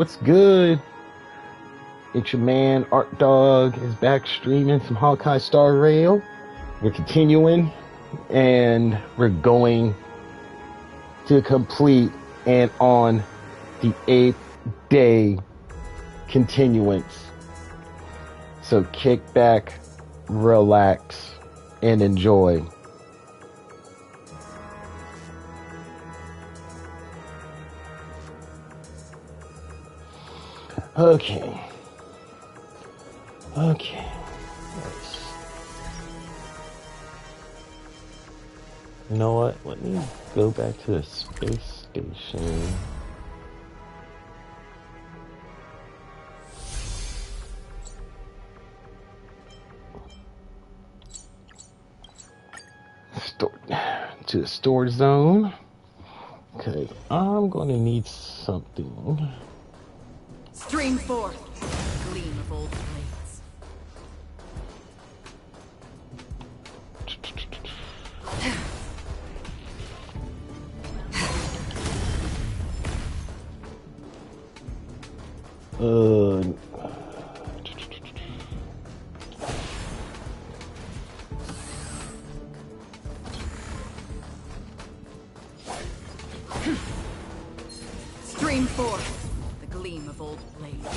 What's good? It's your man Art Dog is back streaming some Hawkeye Star Rail. We're continuing and we're going to complete and on the 8th day continuance. So kick back, relax, and enjoy. Okay. Nice. You know what? Let me go back to the space station. To the storage zone. Okay, I'm going to need something. Stream forth, gleam of old blades. Stream forth, the gleam of old blades.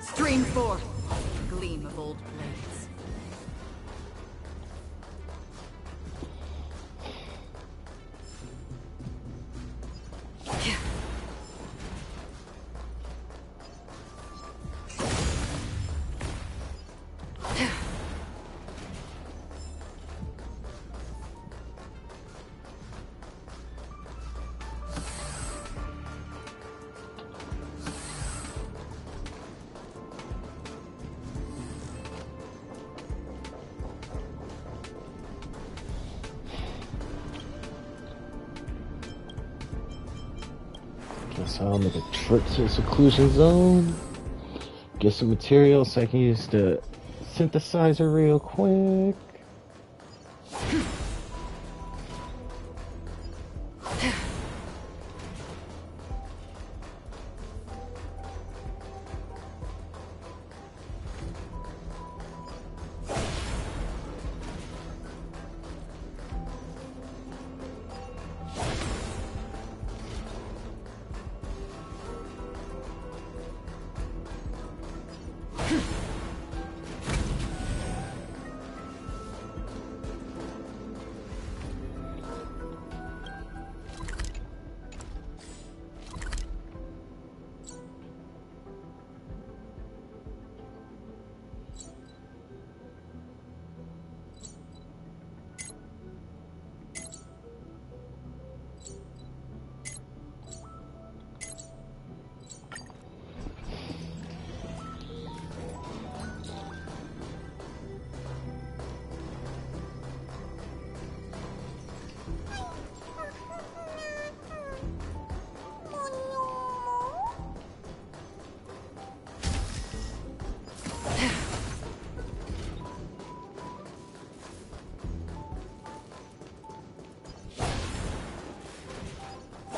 Stream forth, the gleam of old blades. Guess I'll make a trip to the seclusion zone. Get some materials so I can use the synthesizer real quick.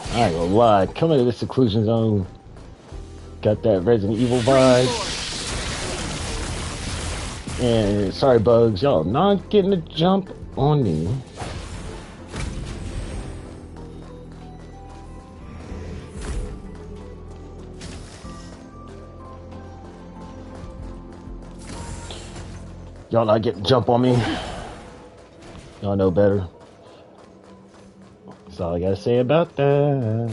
I ain't gonna lie, coming to the seclusion zone, got that Resident Evil vibe. And sorry, bugs, y'all not getting a jump on me. Y'all not getting jump on me. Y'all know better. That's all I gotta say about that.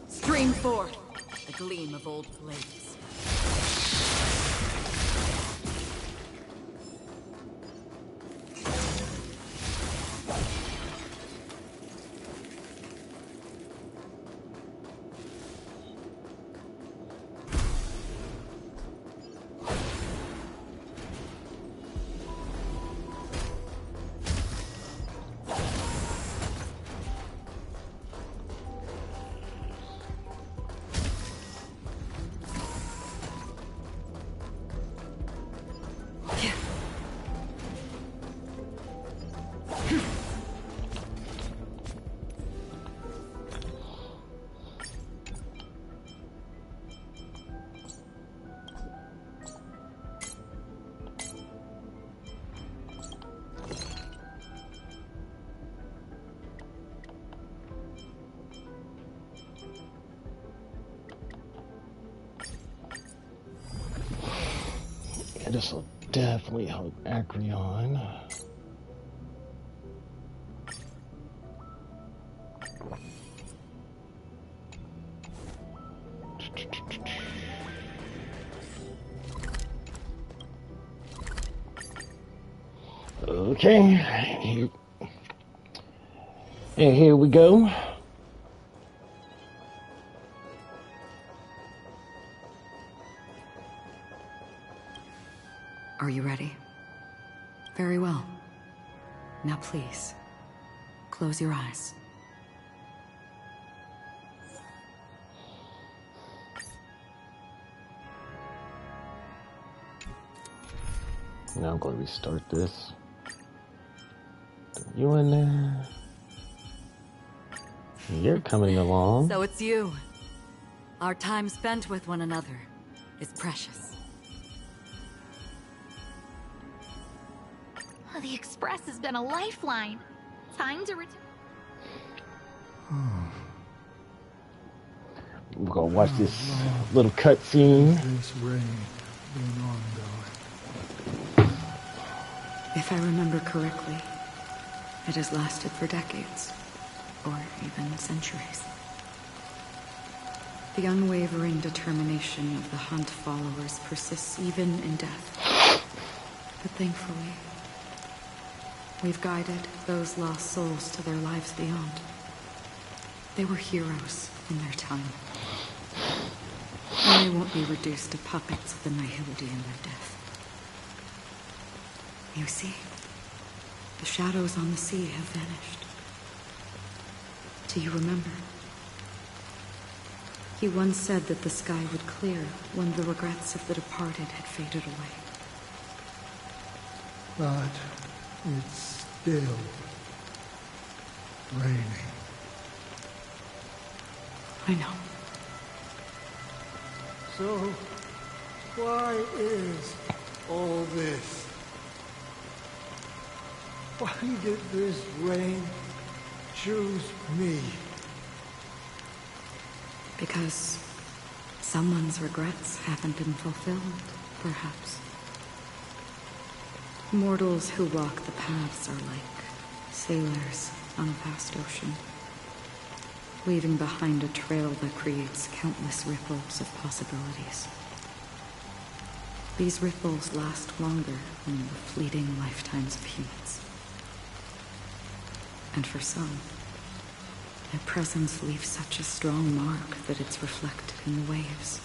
Stream forth, the gleam of old blades. this will definitely help Acreon. Okay, and here we go. Are you ready? Very well. Now please, close your eyes. Now I'm going to restart this. You in there? You're coming along. So it's you. Our time spent with one another is precious. The Express has been a lifeline. Time to return. We're going to watch this little cutscene. This rain been ongoing. If I remember correctly, it has lasted for decades, or even centuries. The unwavering determination of the Hunt followers persists even in death. But thankfully, we've guided those lost souls to their lives beyond. They were heroes in their time. And they won't be reduced to puppets of the Nihility in their death. You see, the shadows on the sea have vanished. Do you remember? He once said that the sky would clear when the regrets of the departed had faded away. But it's still raining. I know. So, why is all this? Why did this rain choose me? Because someone's regrets haven't been fulfilled, perhaps. Mortals who walk the paths are like sailors on a vast ocean, leaving behind a trail that creates countless ripples of possibilities. These ripples last longer than the fleeting lifetimes of humans. And for some, their presence leaves such a strong mark that it's reflected in the waves.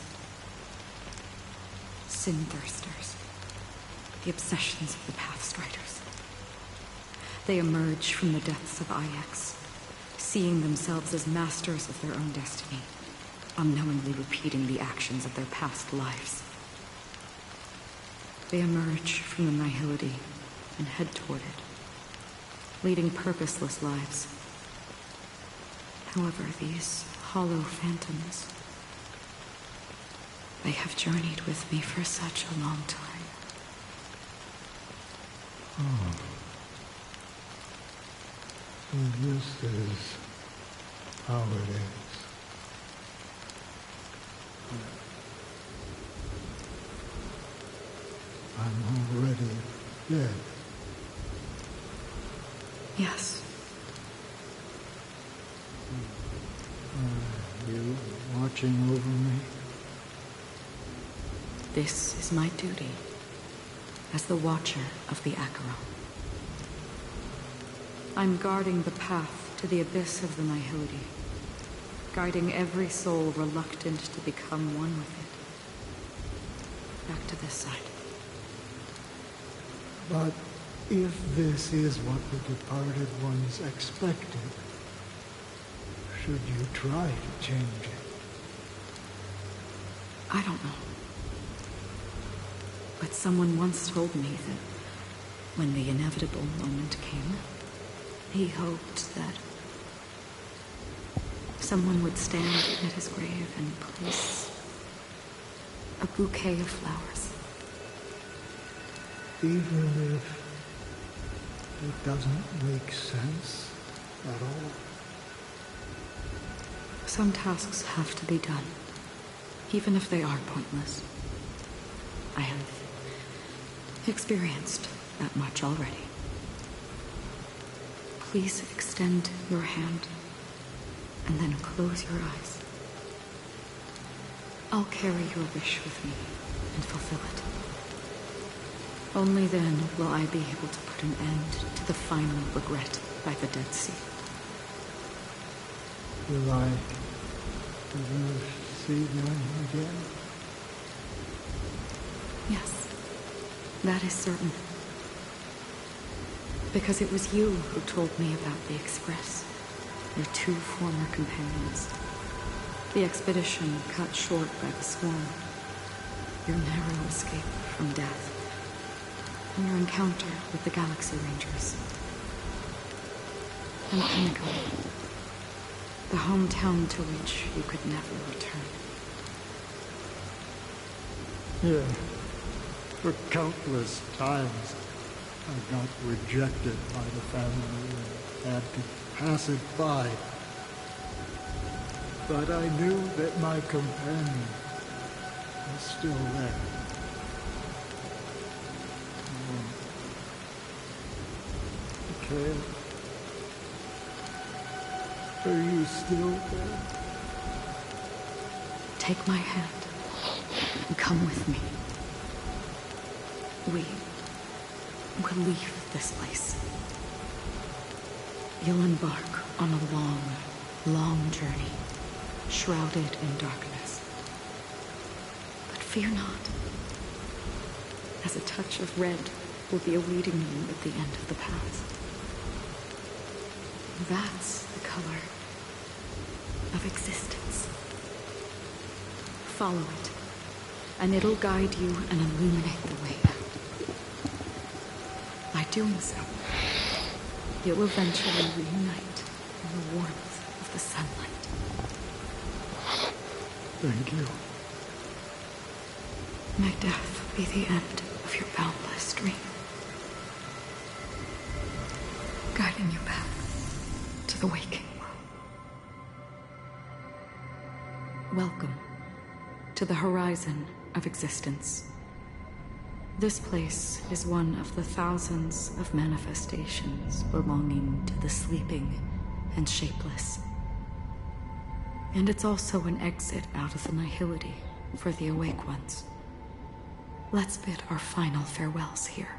Sin-thirsters, the obsessions of the Pathstriders. They emerge from the depths of Ix, seeing themselves as masters of their own destiny, unknowingly repeating the actions of their past lives. They emerge from the Nihility and head toward it, leading purposeless lives. However, these hollow phantoms, they have journeyed with me for such a long time. And this is how it is. I'm already dead. Yes. Are you watching over me? This is my duty as the Watcher of the Acheron. I'm guarding the path to the abyss of the Nihility, guiding every soul reluctant to become one with it. Back to this side. But if this is what the departed ones expected, should you try to change it? I don't know. But someone once told me that when the inevitable moment came, he hoped that someone would stand at his grave and place a bouquet of flowers. Even if it doesn't make sense at all? Some tasks have to be done, even if they are pointless. I have experienced that much already. Please extend your hand, and then close your eyes. I'll carry your wish with me and fulfill it. Only then will I be able to put an end to the final regret by the Dead Sea. Will I ever see them again? Yes, that is certain. Because it was you who told me about the Express, your two former companions. The expedition cut short by the Swarm, your narrow escape from death, and your encounter with the Galaxy Rangers. And Penacony, the hometown to which you could never return. Yeah. For countless times, I got rejected by the family and had to pass it by. But I knew that my companion was still there. Okay. Are you still there? Take my hand and come with me. We will leave this place. You'll embark on a long, long journey, shrouded in darkness. But fear not, as a touch of red will be awaiting you at the end of the path. That's the color of existence. Follow it, and it'll guide you and illuminate the way out. By doing so, you'll eventually reunite in the warmth of the sunlight. Thank you. May death be the end of your boundless dream, guiding you back to the waking world. Welcome to the horizon of existence. This place is one of the thousands of manifestations belonging to the sleeping and shapeless. And it's also an exit out of the nihility for the awake ones. Let's bid our final farewells here.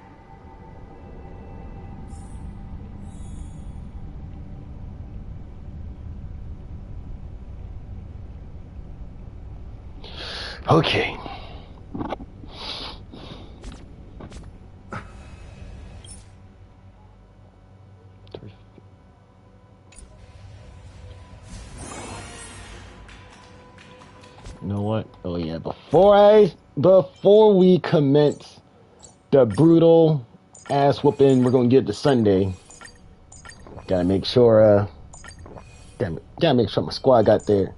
Okay. You know what? Oh yeah, before we commence the brutal ass whooping we're gonna get to Sunday, gotta make sure gotta make sure my squad got their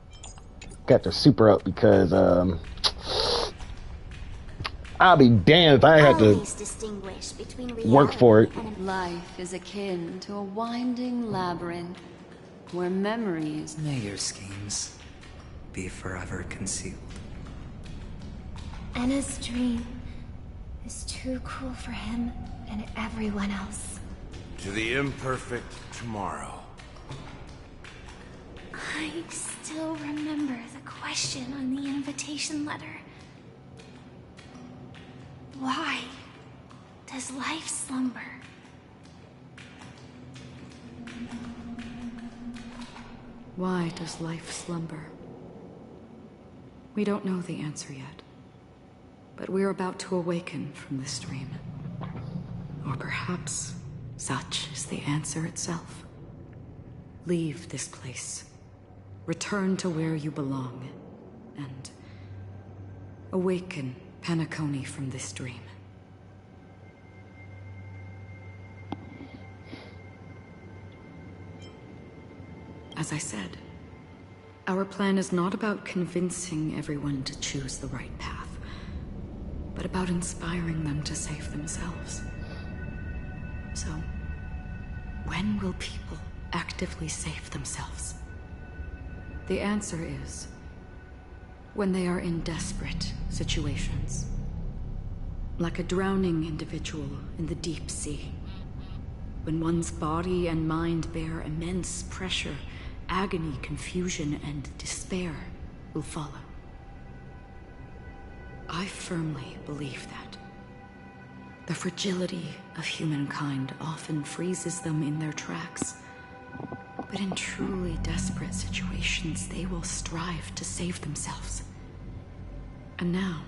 super up, because I'll be damned if I have to work for it. Life is akin to a winding labyrinth where memories... May your schemes be forever concealed. Anna's dream is too cruel for him and everyone else. To the imperfect tomorrow. I still remember the question on the invitation letter. Why does life slumber? Why does life slumber? We don't know the answer yet, but we're about to awaken from this dream. Or perhaps such is the answer itself. Leave this place. Return to where you belong, and awaken Penacony from this dream. As I said, our plan is not about convincing everyone to choose the right path, but about inspiring them to save themselves. So, when will people actively save themselves? The answer is when they are in desperate situations. like a drowning individual in the deep sea. When one's body and mind bear immense pressure, agony, confusion, and despair will follow. I firmly believe that. The fragility of humankind often freezes them in their tracks. But in truly desperate situations, they will strive to save themselves. And now,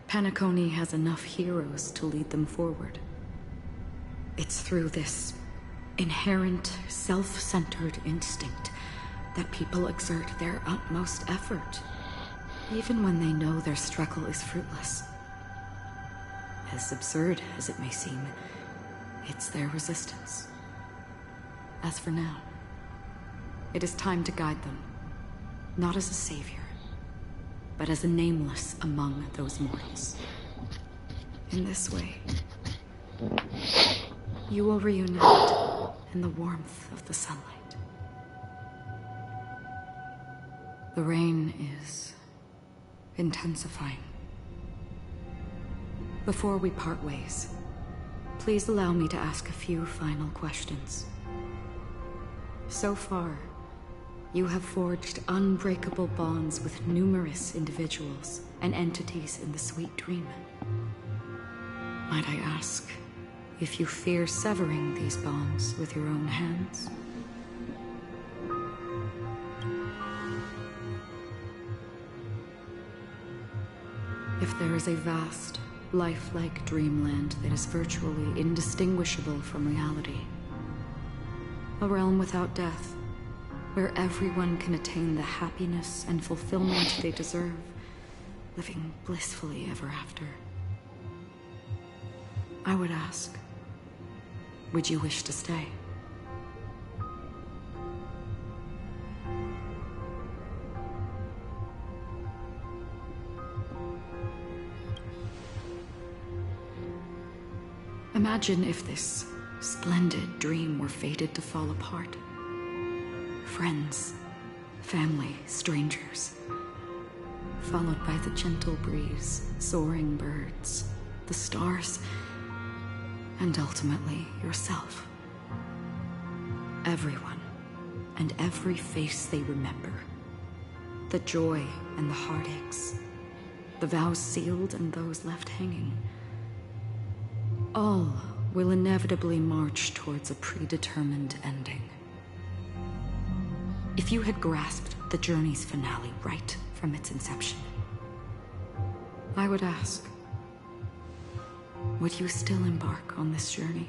Penacony has enough heroes to lead them forward. It's through this inherent, self-centered instinct that people exert their utmost effort, even when they know their struggle is fruitless. As absurd as it may seem, it's their resistance. As for now, it is time to guide them, not as a savior, but as a nameless among those mortals. In this way, you will reunite in the warmth of the sunlight. The rain is intensifying. Before we part ways, please allow me to ask a few final questions. So far, you have forged unbreakable bonds with numerous individuals and entities in the Sweet Dream. Might I ask if you fear severing these bonds with your own hands? If there is a vast, lifelike dreamland that is virtually indistinguishable from reality, a realm without death, where everyone can attain the happiness and fulfillment they deserve, living blissfully ever after, I would ask, would you wish to stay? Imagine if this splendid dream were fated to fall apart. Friends, family, strangers, followed by the gentle breeze, soaring birds, the stars, and ultimately yourself. Everyone, and every face they remember. The joy and the heartaches, the vows sealed and those left hanging. All will inevitably march towards a predetermined ending. If you had grasped the journey's finale right from its inception, I would ask, would you still embark on this journey?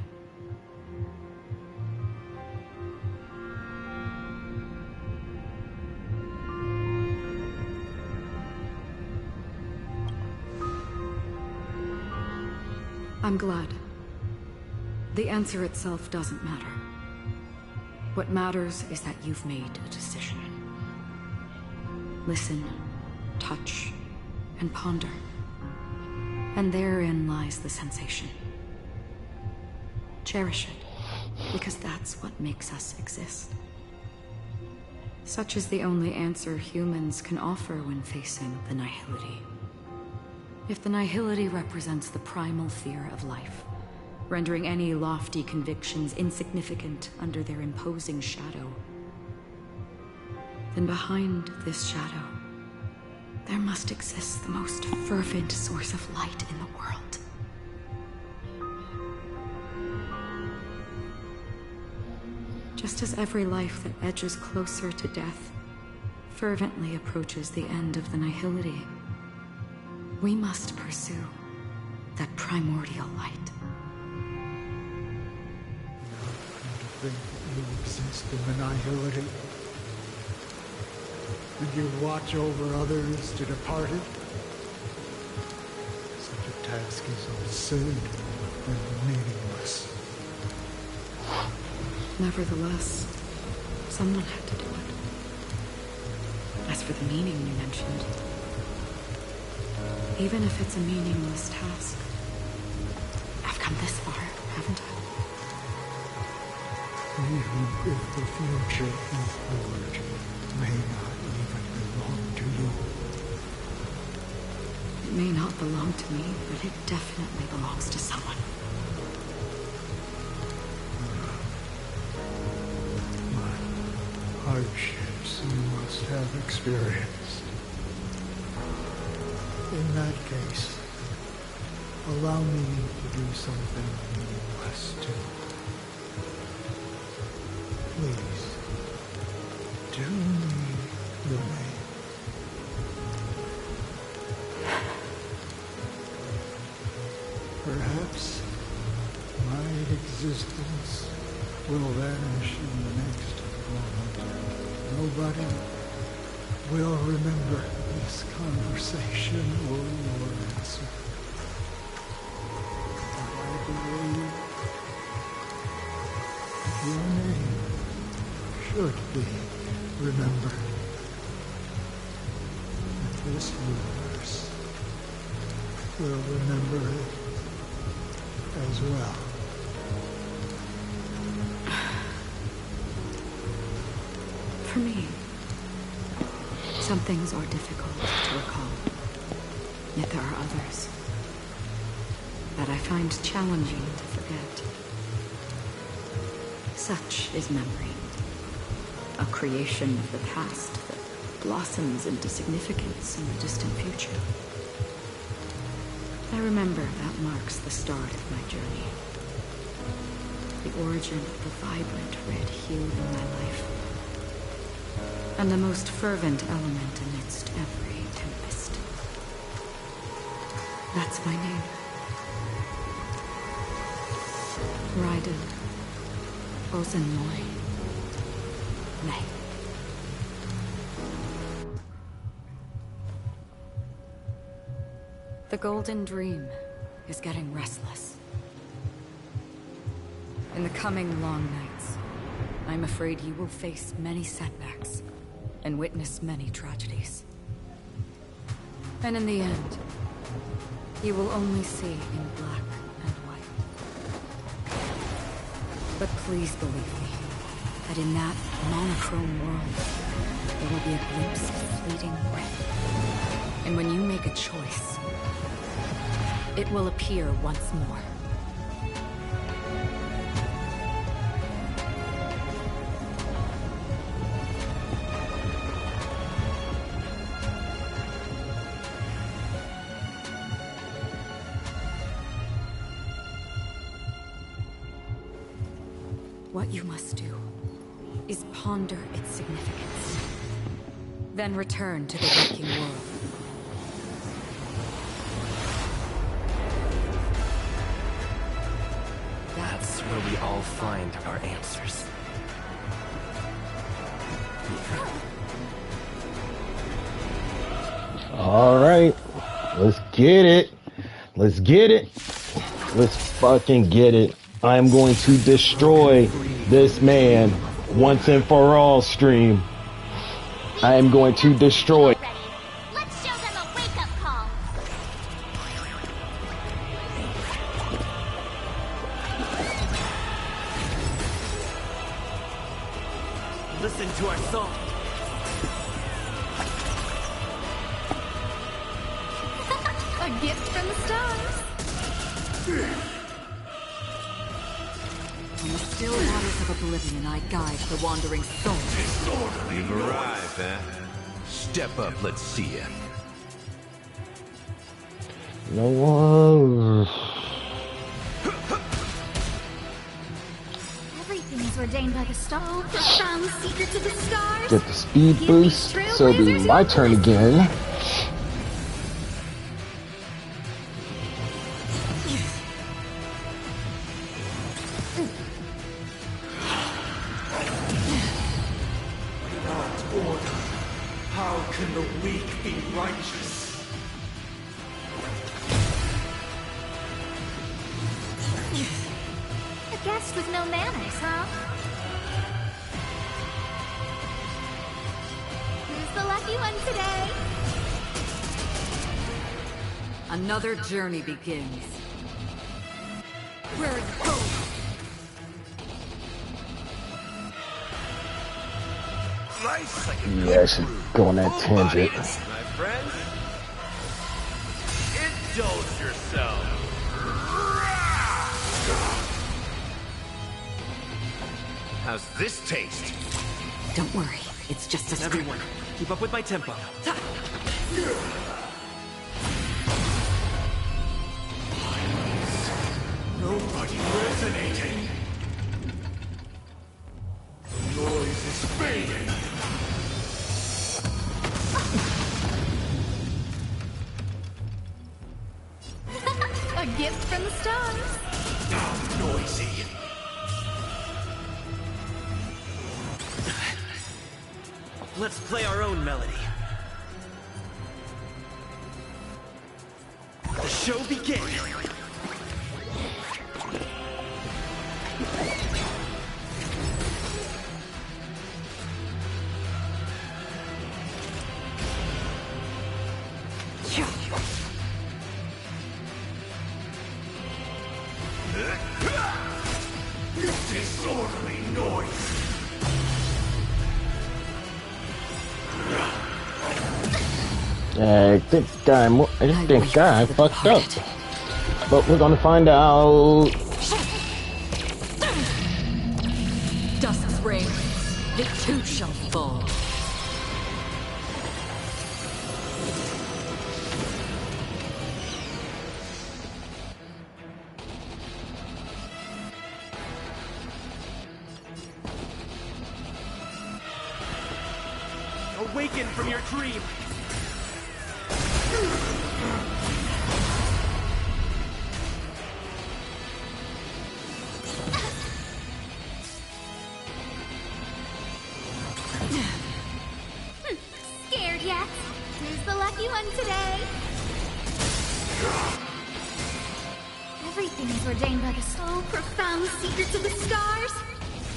I'm glad. The answer itself doesn't matter. What matters is that you've made a decision. Listen, touch, and ponder. And therein lies the sensation. Cherish it, because that's what makes us exist. Such is the only answer humans can offer when facing the nihility. If the nihility represents the primal fear of life, rendering any lofty convictions insignificant under their imposing shadow, then behind this shadow, there must exist the most fervent source of light in the world. Just as every life that edges closer to death fervently approaches the end of the nihility, we must pursue that primordial light. To think that you exist in the nihility, and you watch over others to depart it. Such a task is absurd and meaningless. Nevertheless, someone had to do it. As for the meaning you mentioned, even if it's a meaningless task, I've come this far, haven't I? Even if the future you forge may not even belong to you, may not belong to me, but it definitely belongs to someone. What hardships you must have experienced. In that case, allow me to do something you must do. Please, do me the name. Perhaps my existence will vanish in the next moment. Nobody will remember this conversation or your answer. But I believe your name should be remembered. And this universe will remember it as well. For me, some things are difficult to recall. Yet there are others that I find challenging to forget. Such is memory, a creation of the past that blossoms into significance in the distant future. I remember that marks the start of my journey. The origin of the vibrant red hue in my life. And the most fervent element amidst every tempest. That's my name. Raiden Ozenmori May. The Golden Dream is getting restless. In the coming long nights, I'm afraid you will face many setbacks and witness many tragedies. And in the end, you will only see in black and white. But please believe me, that in that monochrome world, there will be a glimpse of fleeting red. And when you make a choice, it will appear once more. What you must do is ponder its significance, then return to the waking world. That's where we all find our answers. All right, let's get it. Let's get it. Let's fucking get it. I am going to destroy this man once and for all, stream. I am going to destroy. Let's show them a wake-up call. Listen to our song. A gift from the stars. On the still waters of oblivion, I guide the wandering soul. You've arrived, eh? Step up, let's see it. No. Everything is ordained by the stars. Profound secrets of the stars. Get the speed boost, so it'll be my turn again. How can the weak be righteous? A guest with no manners, huh? Who's the lucky one today? Another journey begins. Where it goes. Nice. Yeah, I should go on that tangent. My friend. Indulge yourself. How's this taste? Don't worry, it's just a script. Everyone, keep up with my tempo. Nobody resonating. The noise is fading. A gift from the stars. Now noisy. Let's play our own melody. The show begins. Disorderly noise. I think I fucked up. But we're gonna find out. Dusk's reign, it too shall fall. Awaken from your dream. Scared yet? Who's the lucky one today? Everything is ordained by the soul, profound secrets of the stars.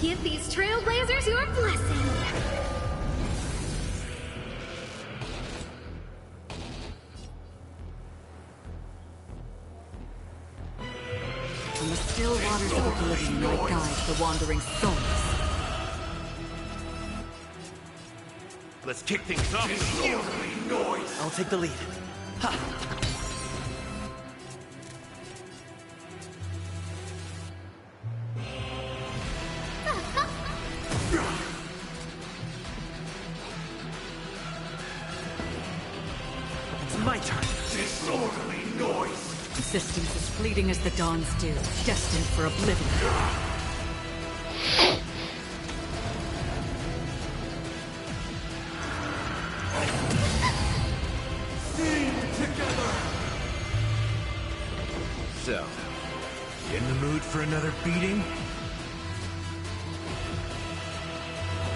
Give these trailblazers your blessing. From the still waters of oblivion might guide the wandering souls. Let's kick things off. Disorderly noise. I'll take the lead. Ha! It's my turn. Disorderly noise. Existence as fleeting as the dawn's dew, destined for oblivion. So, you in the mood for another beating?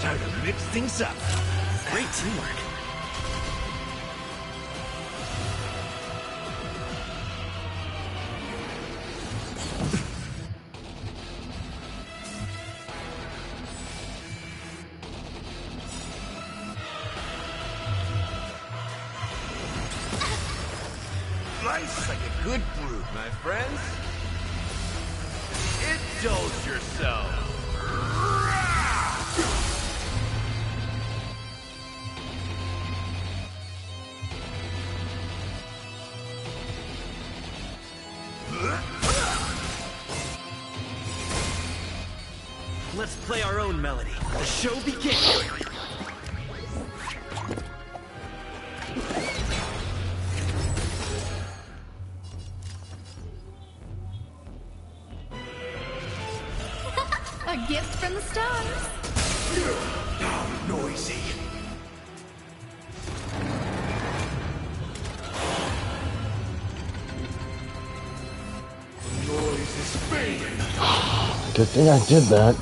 Time to mix things up. Great teamwork. Life's like a good brew, my friends. Indulge yourself. Let's play our own melody. The show begins. A gift from the stars. Now noisy. Noise is fading. Good thing I did that.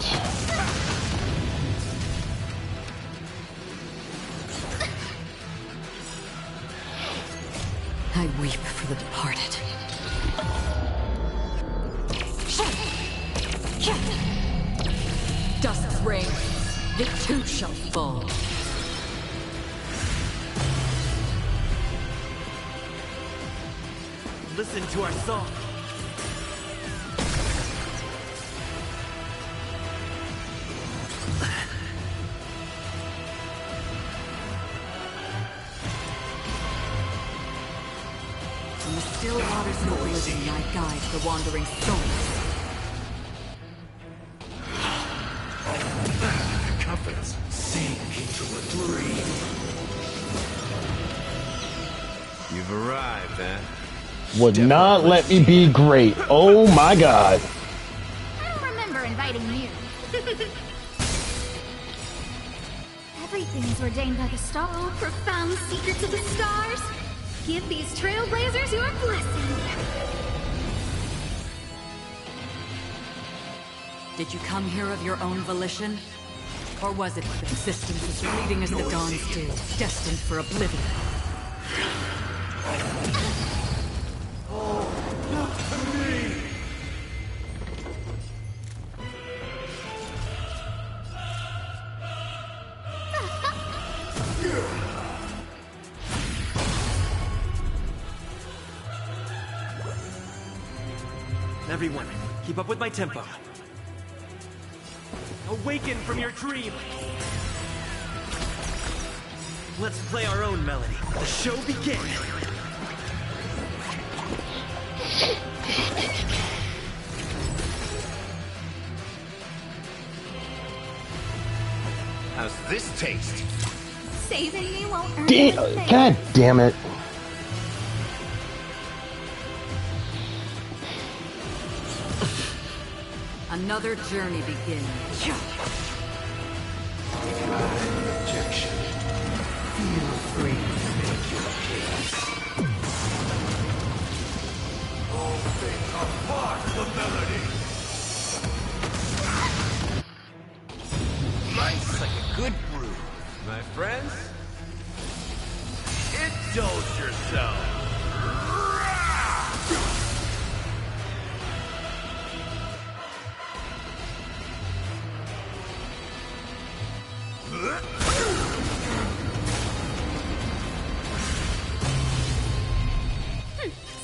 I weep for the departed. Dusk's reign, it too shall fall. Listen to our song. From the still waters of oblivion I guide the wandering souls. Confidence sink into a dream. You've arrived, eh? Would not let me be great. Oh my god. I don't remember inviting you. Everything is ordained by the star. Oh, profound secrets of the stars. Give these trailblazers your blessing. Did you come here of your own volition? Or was it with existence as fleeting as the dawns did, destined for oblivion? Everyone, keep up with my tempo. Awaken from your dream! Let's play our own melody. The show begins! How's this taste? Saving me won't earn anything. God damn it. Another journey begins. Objection. Feel free to make your case. All things are part of the melody. Life's like a good brew, my friends. Indulge yourself.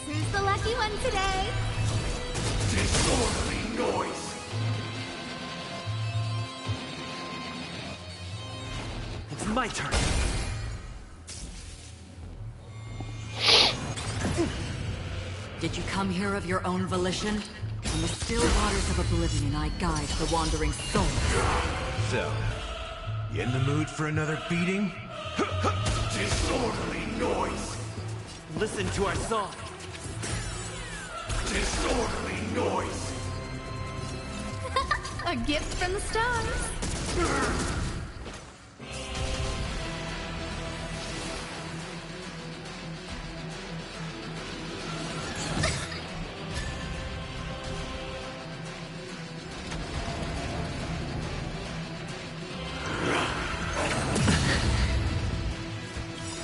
Who's the lucky one today? Disorderly noise. It's my turn. Did you come here of your own volition? From the still waters of oblivion I guide the wandering souls. So, you in the mood for another beating? Disorderly noise. Listen to our song. Disorderly noise. A gift from the stars.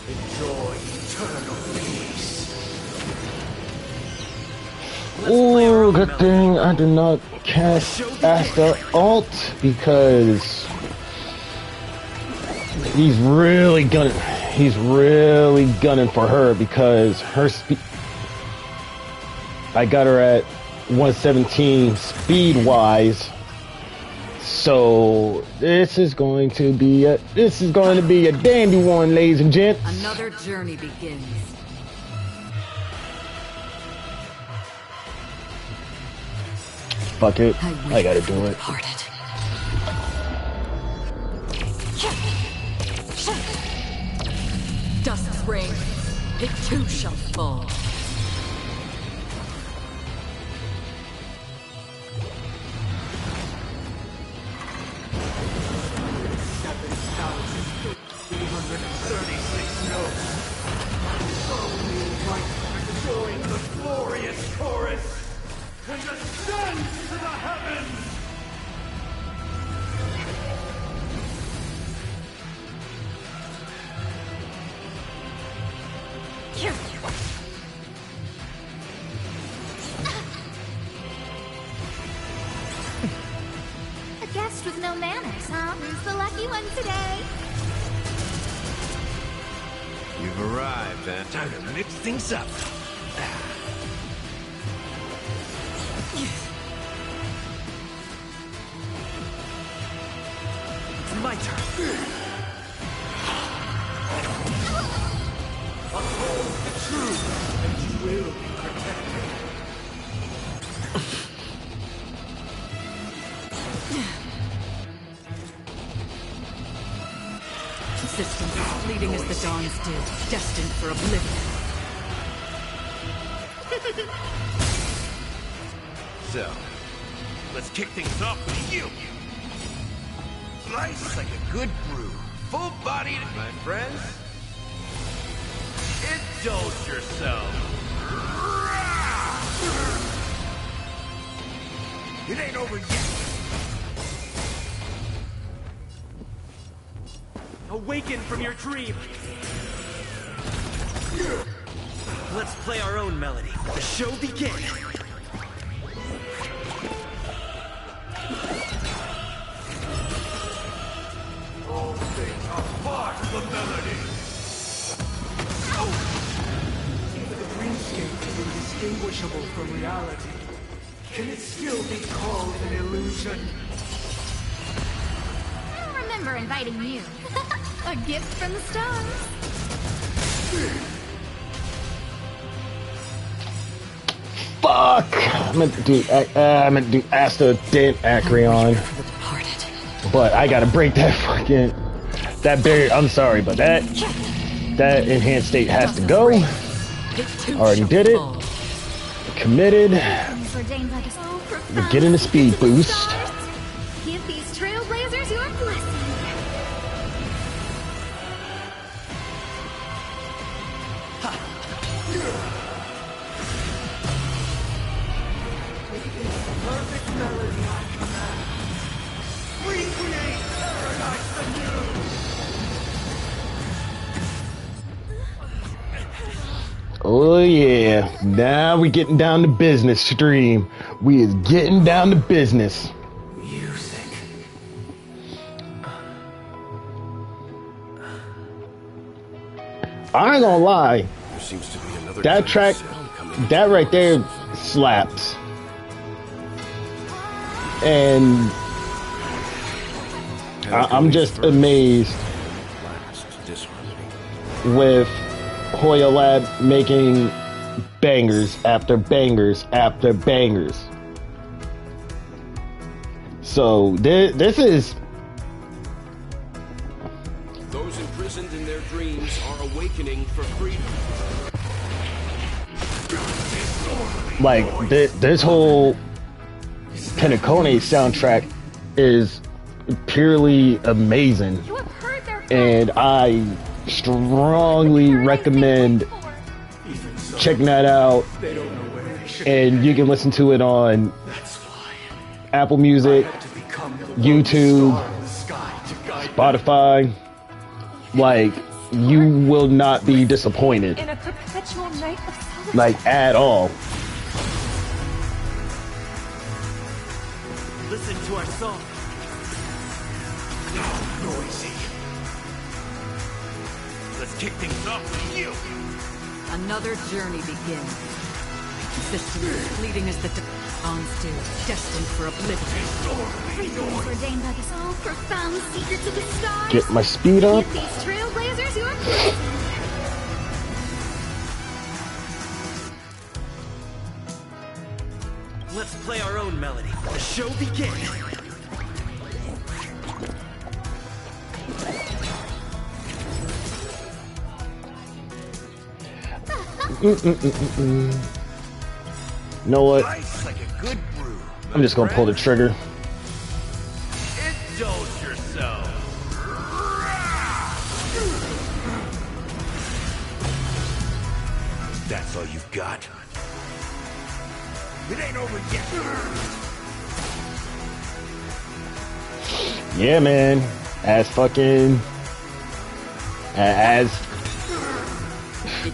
Enjoy eternal peace. Ooh, good thing I did not cast Asta ult because he's really gunning for her because her speed. I got her at 117 speed wise. So this is going to be a dandy one, ladies and gents. Another journey begins. Fuck it, I gotta do it. Dust's reign, it too shall fall. Join the glorious chorus and ascend to the heavens! A guest with no manners, huh? Who's the lucky one today? You've arrived, eh? Time to mix things up. It's my turn. Uphold the truth, and you will be protected. Systems as fleeting as the dawns did, destined for oblivion. So, let's kick things off with you. Slice like a good brew. Full-bodied, my friends. Indulge yourself. It ain't over yet. Awaken from your dream. Let's play our own melody. The show begins. All things are part of the melody. Even the dreamscape is indistinguishable from reality. Can it still be called an illusion? I don't remember inviting you. A gift from the stars. Fuck! I meant to do Asta Dent Acreon. But I gotta break that fucking... That barrier. I'm sorry, but that enhanced state has to go. Already did it. Committed. We're getting a speed boost. Give these trailblazers your blessing. Perfect melody I command. Recreate paradise anew. Oh yeah, now we getting down to business, stream. We is getting down to business. Music. I ain't gonna lie, There seems to be another that track, that right there slaps. And I'm just amazed with Hoya Lab making bangers after bangers after bangers. So this is... Those imprisoned in their dreams are awakening for freedom. Like, this whole Penacone soundtrack is purely amazing. And I strongly recommend checking that out. And you can listen to it on Apple Music, YouTube, Spotify. Like, you will not be disappointed. In a perpetual night of solitude. Like, at all. Listen to our song. Noisy. Let's kick things off with you. Another journey begins. Systems as fleeting as the dawns do, destined for oblivion. Everything's ordained by this all profound secrets of the stars. Get my speed up. Give these trailblazers your blessing. Let's play our own melody. The show begins. You know what? Like a good brew. I'm just gonna pull the trigger. Indulge yourself. That's all you've got. It ain't over yet. Yeah, man. As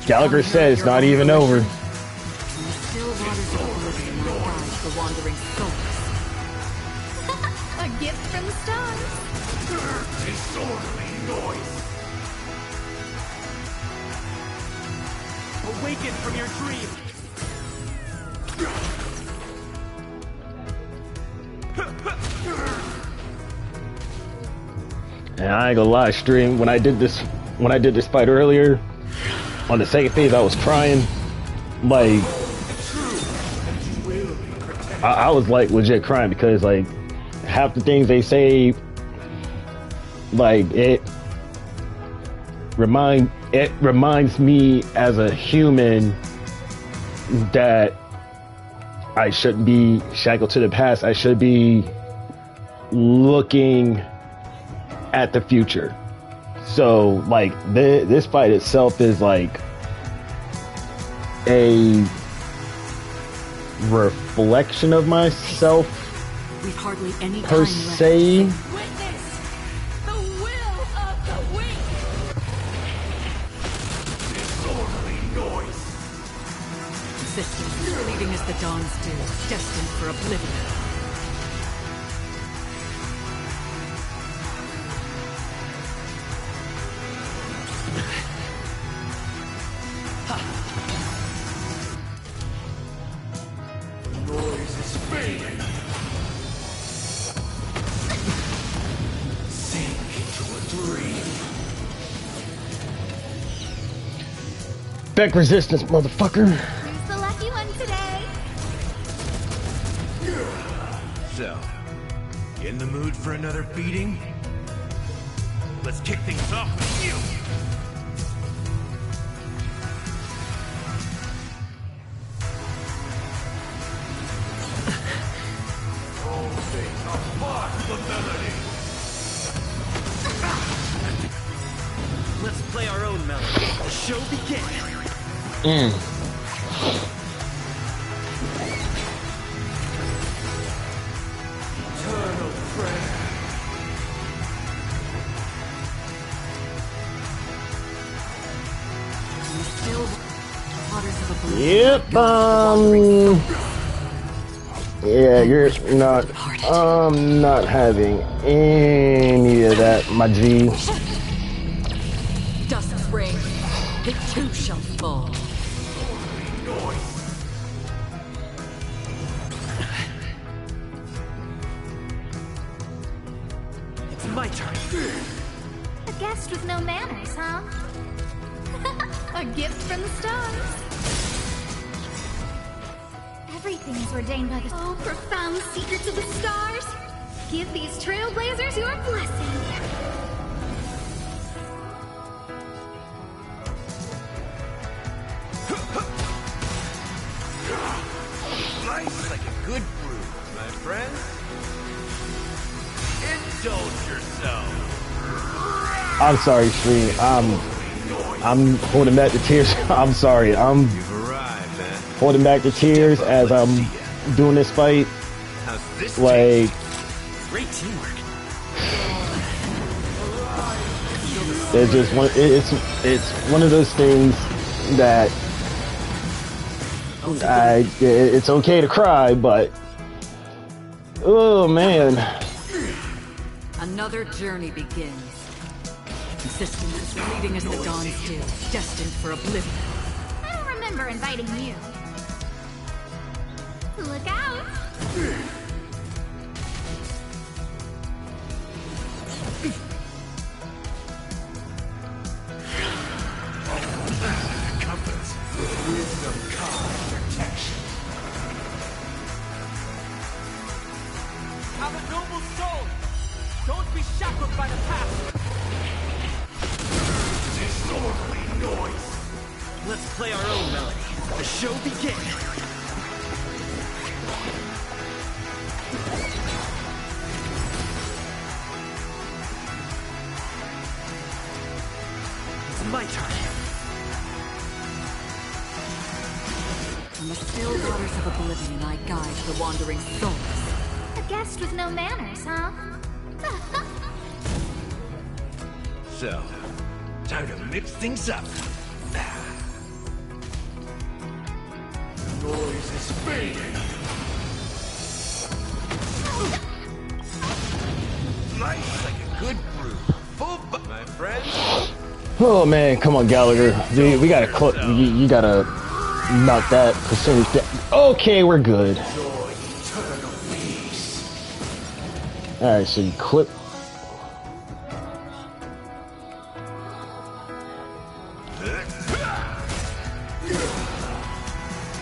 Gallagher says, it's not even over. Still waters of oblivion now guides the wandering souls. A gift from the stars. Disorderly noise. Awaken from your dream. And I ain't gonna lie, stream, when I did this fight earlier, on the second phase I was crying. Like, I was like legit crying because like half the things they say, like reminds me as a human that I shouldn't be shackled to the past. I should be looking at the future. So, like, this fight itself is like a reflection of myself, We've hardly any per time left. se. Witness the will of the weak. Disorderly noise. Resistance is fleeting as the dawns do, destined for oblivion. Noise is fading. Sink into a dream. Back resistance, motherfucker. Who's the lucky one today? So, you in the mood for another beating? Let's kick things off with you! Let's play our own melody. The show begins. Eternal prayer. In the still waters of oblivion. Yep, yeah, you're not, I'm not having any of that, my G. Dust spring, it too shall fall. It's my turn. A guest with no manners, huh? A gift from the stars. Everything is ordained by the... Oh, profound secrets of the stars. Give these trailblazers your blessing. Life's like a good brew, my friend. Indulge yourself. I'm sorry, Shree. I'm holding back the tears. I'm sorry. I'm You've arrived, man. holding back the tears as I'm doing this fight. How's this Like, Great teamwork. it's just one. It's one of those things that it's okay to cry, but oh man. Another journey begins. Consistent as fleeting as the dawns do, destined for oblivion. I don't remember inviting you. Look out! Compass. Wisdom, calm, protection. Have a noble soul. Don't be shackled by the past. Disorderly noise. Let's play our own melody. The show begins. It's my turn. From the still waters of oblivion, I guide the wandering souls. A guest with no manners, huh? So, time to mix things up. Noise is fading. Life's like a good brew. Full my friend. Oh man, come on, Gallagher. Dude, we gotta you gotta knock that percentage down. Okay, we're good. Alright, so you clip.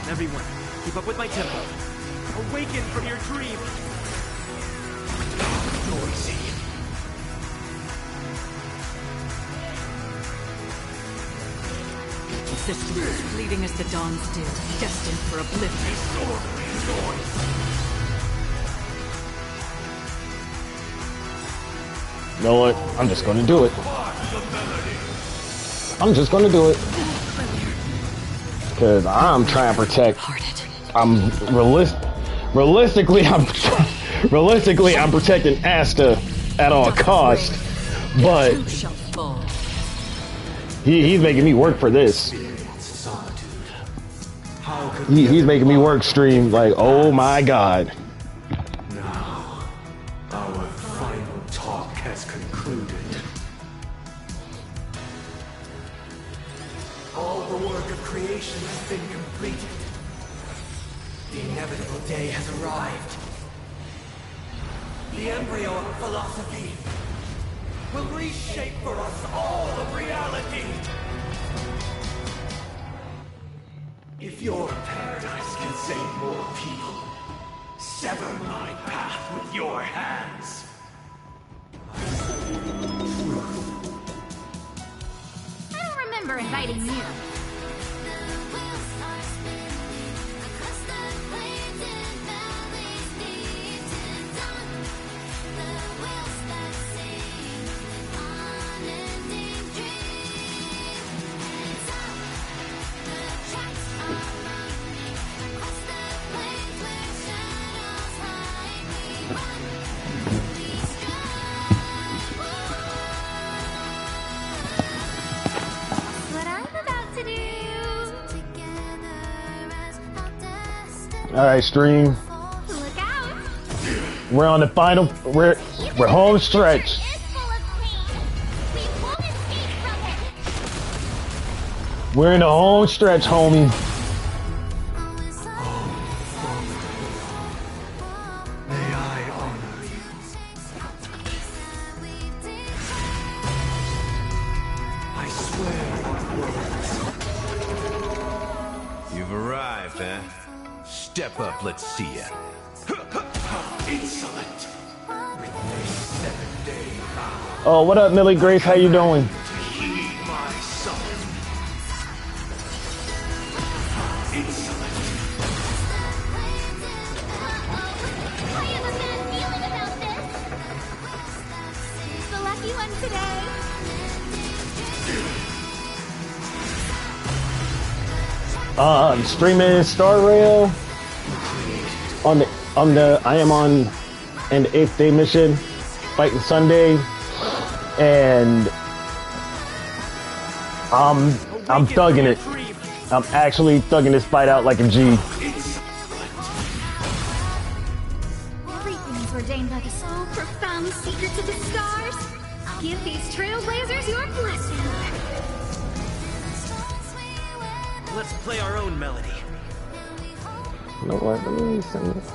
Everyone, keep up with my tempo. Awaken from your dream. Noisy. resistance is fleeting as the dawns did, destined for oblivion. You know what? I'm just gonna do it. I'm just gonna do it. Cause I'm trying to protect. I'm realistically, I'm protecting Asta at all costs. But he's making me work for this. He's making me work stream like, oh my god. Now, our final talk has concluded. All the work of creation has been completed. The inevitable day has arrived. The embryo of philosophy will reshape for us all of reality. If your paradise can save more people, sever my path with your hands. I don't remember inviting you. All right, stream. Look out. We're on the final. We're home stretch. We're in the home stretch, homie. May I honor you. I swear on words. You've arrived, huh? Step up, let's see ya. How insolent! With this 7-day vow. Oh, what up, Millie Grace? How you doing? To heed my summons. How insolent! I have a bad feeling about this. It's the lucky one today. I'm streaming Star Rail I am on an 8th day mission, fighting Sunday, and I'm thugging it. I'm actually thugging this fight out like a G. Everything is ordained by the so profound secrets of the stars. Give these trailblazers your blessing. Let's play our own melody. You know what? Let me sing this.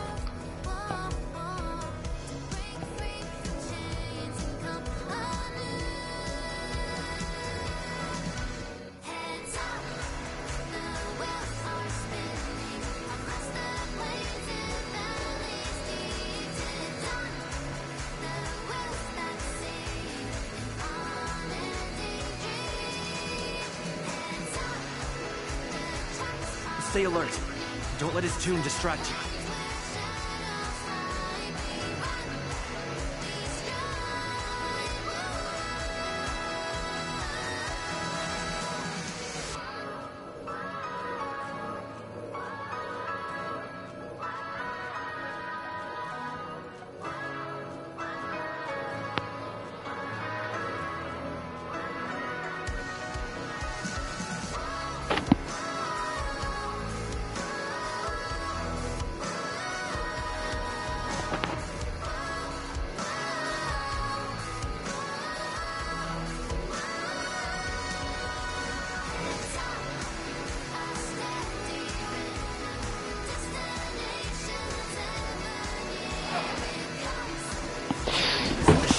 Stay alert. Don't let his tune distract you.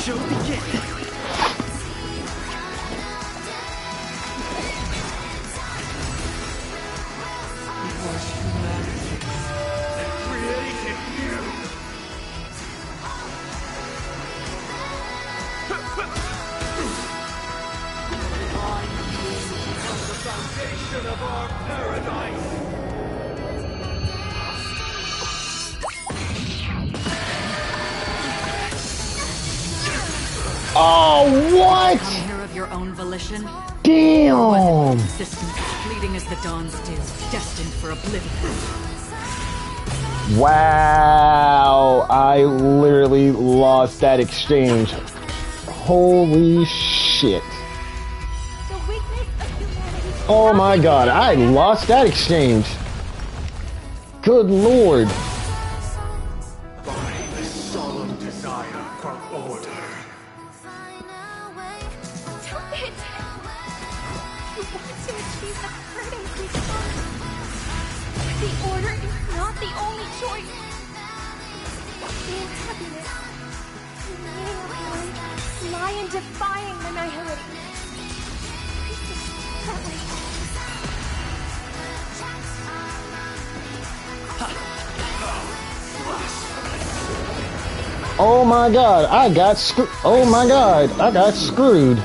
Show begin. foundation of our paradise! Oh, what? Come here of your own volition. Damn! Existence as fleeting as the dawn's dew, destined for oblivion. Wow, I literally lost that exchange. Holy shit. Oh my god, I lost that exchange. Good lord. By the solemn desire for order. Stop it! You want to achieve the paradise we sought. The order is not the only choice. Being happiness, creating a world, lie in defying the nihility. That way. Oh my god, I got screwed. Oh my god, I got screwed.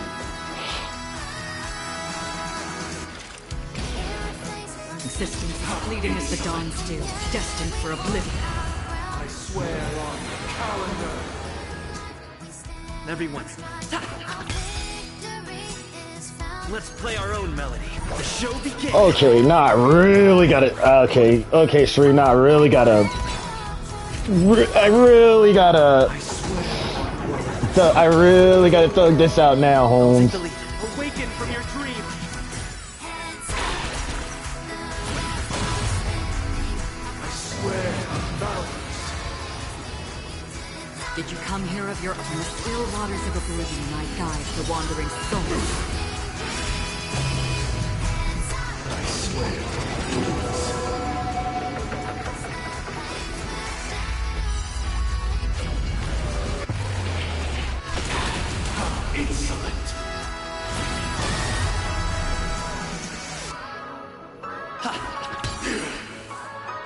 Existence as fleeting as the dawn's dew, destined for oblivion. I swear on the calendar. Everyone. Let's play our own melody. The show begins. Okay, not really gotta. Okay, Sri, not really gotta. I really gotta thug this out now, Holmes. Awaken from your dream. I swear on mountains. Did you come here of your own? In the still waters of oblivion, I guide the wandering soul. I swear on ruins. Insolent.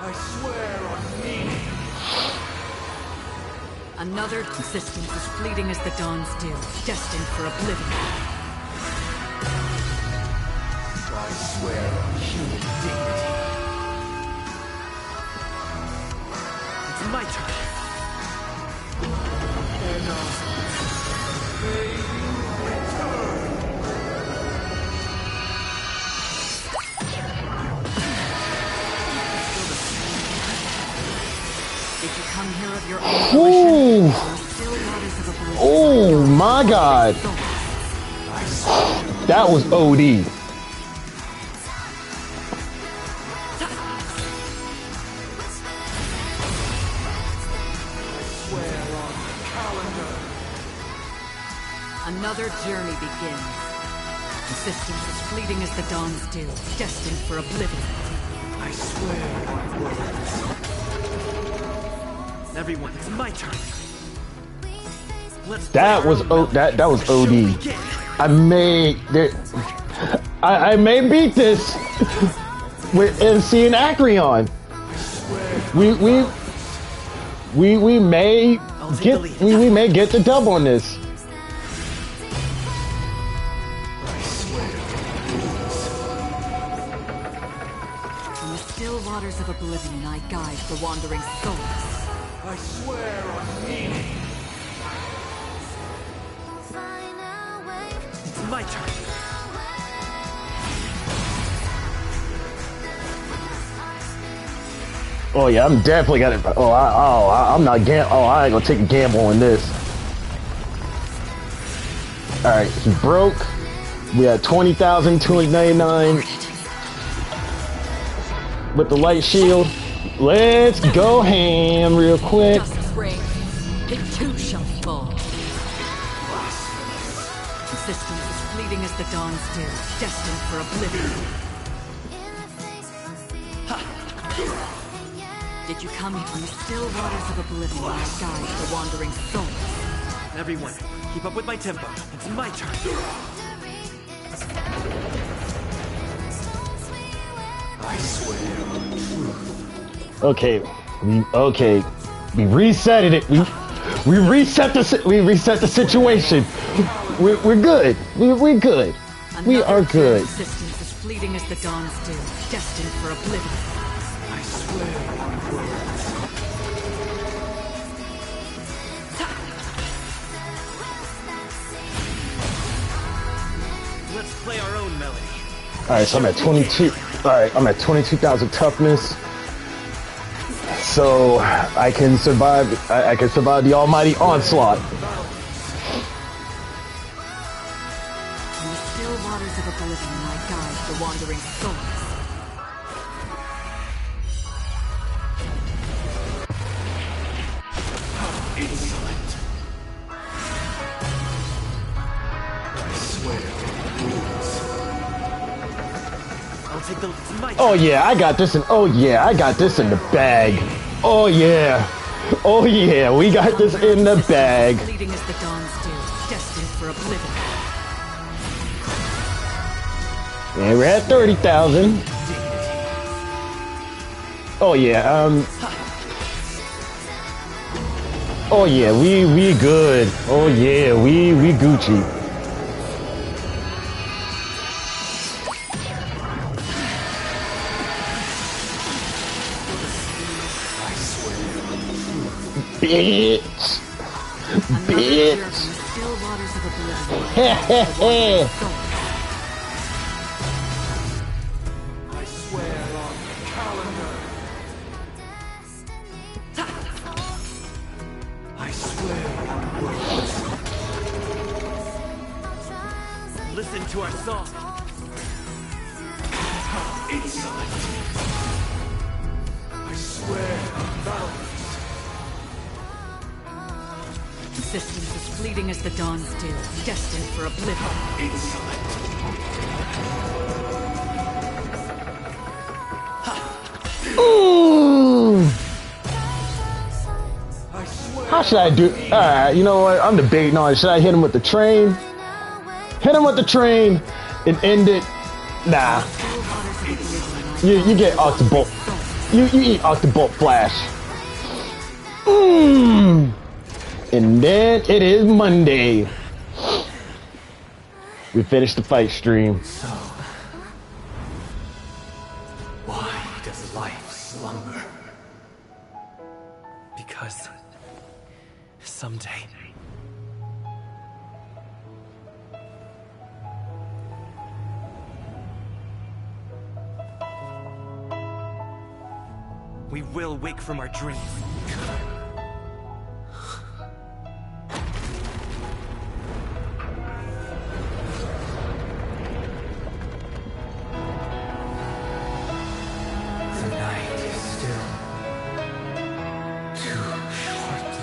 I swear on meaning. Another existence as fleeting as the dawn's dew, destined for oblivion. I swear on human dignity. It's my turn. Enough. May you return. Did you come here of your own Ooh. volition? Still waters of oblivion. Oh my god. That was OD. Another journey begins. Existence as fleeting as the dawn's dew, destined for oblivion. I swear on words. Everyone, it's my turn. Let's That was that was OD. I may beat this with MC and Acreon. We may get the dub on this. In the still waters of oblivion, I guide the wandering souls. I swear on meaning. It's my turn. Oh yeah, I'm definitely got it. I'm not I ain't gonna take a gamble on this. All right, he broke. We had 20,299 with the light shield. Let's go ham real quick. Justice reigns. It too shall fall. Existence as fleeting as the dawn's dew, destined for oblivion. Did you come here from the still waters of oblivion, I guide the wandering souls? Everyone, keep up with my tempo. It's my turn. I swear on truth. Okay, we reset it. We reset the situation. We're good. We're good. We are good. fleeting as the dawn's dew, destined for oblivion. I swear. Let's play our own melody. Alright, so I'm at 22. Alright, I'm at 22,000 toughness. So I can survive. I can survive the almighty onslaught. In the still waters of oblivion, I guide the wandering souls. Insolent. I swear. I'll take the Oh yeah, I got this in. Oh yeah, I got this in the bag. Oh yeah. Oh yeah, we got this in the bag. Fleeting as the dawn's dew, destined for oblivion. And we're at 30,000. Oh yeah, oh yeah, we good. Oh yeah, we Gucci. Bitch. Bitch. Still waters of oblivion. Heh heh heh. I swear on the calendar. I swear on words. Listen to our song. Insolent. I swear on balance. Existence is fleeting as the dawn's dew, destined for oblivion. Insolent. Ooh. I swear. How should I do? Alright, you know what? I'm debating on it. Should I hit him with the train? Hit him with the train and end it? Nah. You get Octobolt. You eat Octobolt Flash. And then it is Monday. We finished the fight stream. So, why does life slumber? Because someday we will wake from our dreams. The night is still too short.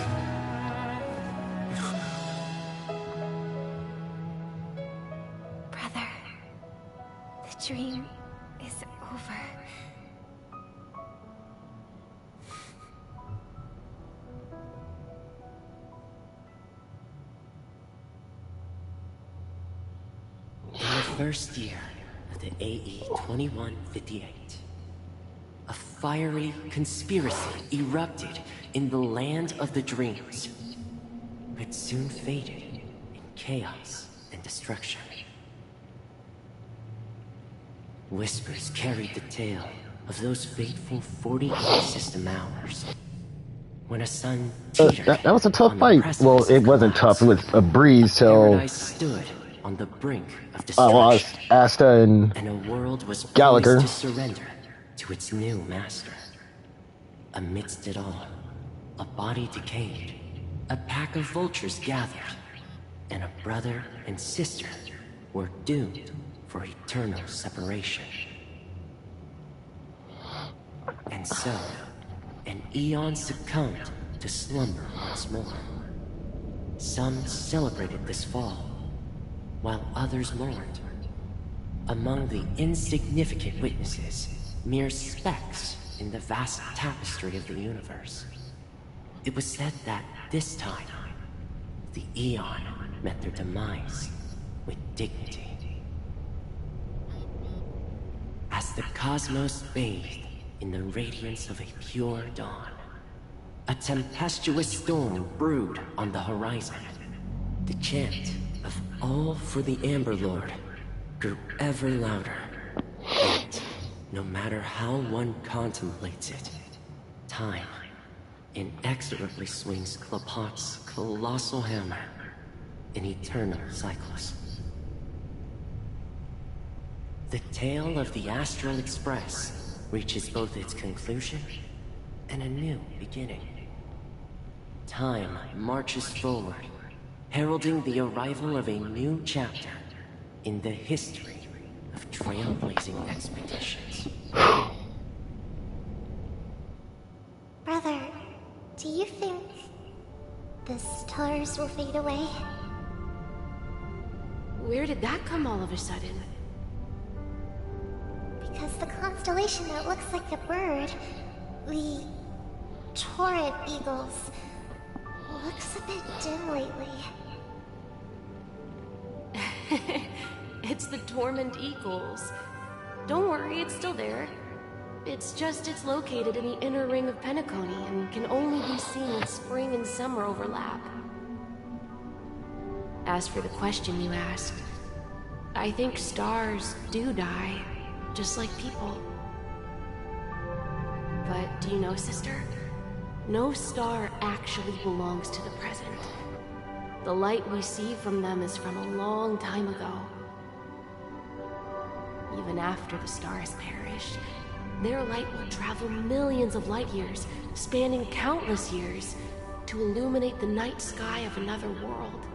Brother, the dream is over. In the first year of the AE 2158, a fiery conspiracy erupted in the land of the dreams. It soon faded in chaos and destruction. Whispers carried the tale of those fateful 48 system hours when a sun teetered That was a tough on the fight. precipice Well, it of wasn't collapse. tough. It was a breeze till Paradise stood on the brink of destruction. well, Asta and a world was Gallagher. poised to surrender to its new master. Amidst it all, a body decayed, a pack of vultures gathered, and a brother and sister were doomed for eternal separation. And so, an eon succumbed to slumber once more. Some celebrated this fall, while others mourned. Among the insignificant witnesses, mere specks in the vast tapestry of the universe. It was said that this time, the Eon met their demise with dignity. As the cosmos bathed in the radiance of a pure dawn, a tempestuous storm brewed on the horizon. The chant of "All for the Amber Lord" grew ever louder, no matter how one contemplates it, time inexorably swings Klapot's colossal hammer in eternal cycles. The tale of the Astral Express reaches both its conclusion and a new beginning. Time marches forward, heralding the arrival of a new chapter in the history of trailblazing expeditions. Brother, do you think the stars will fade away? Where did that come all of a sudden? Because the constellation that looks like a bird, the Torrent Eagles, looks a bit dim lately. It's the Torment Eagles. Don't worry, it's still there. It's just it's located in the inner ring of Penacony and can only be seen when spring and summer overlap. As for the question you asked, I think stars do die, just like people. But do you know, sister? No star actually belongs to the present. The light we see from them is from a long time ago. Even after the stars perish, their light will travel millions of light years, spanning countless years, to illuminate the night sky of another world.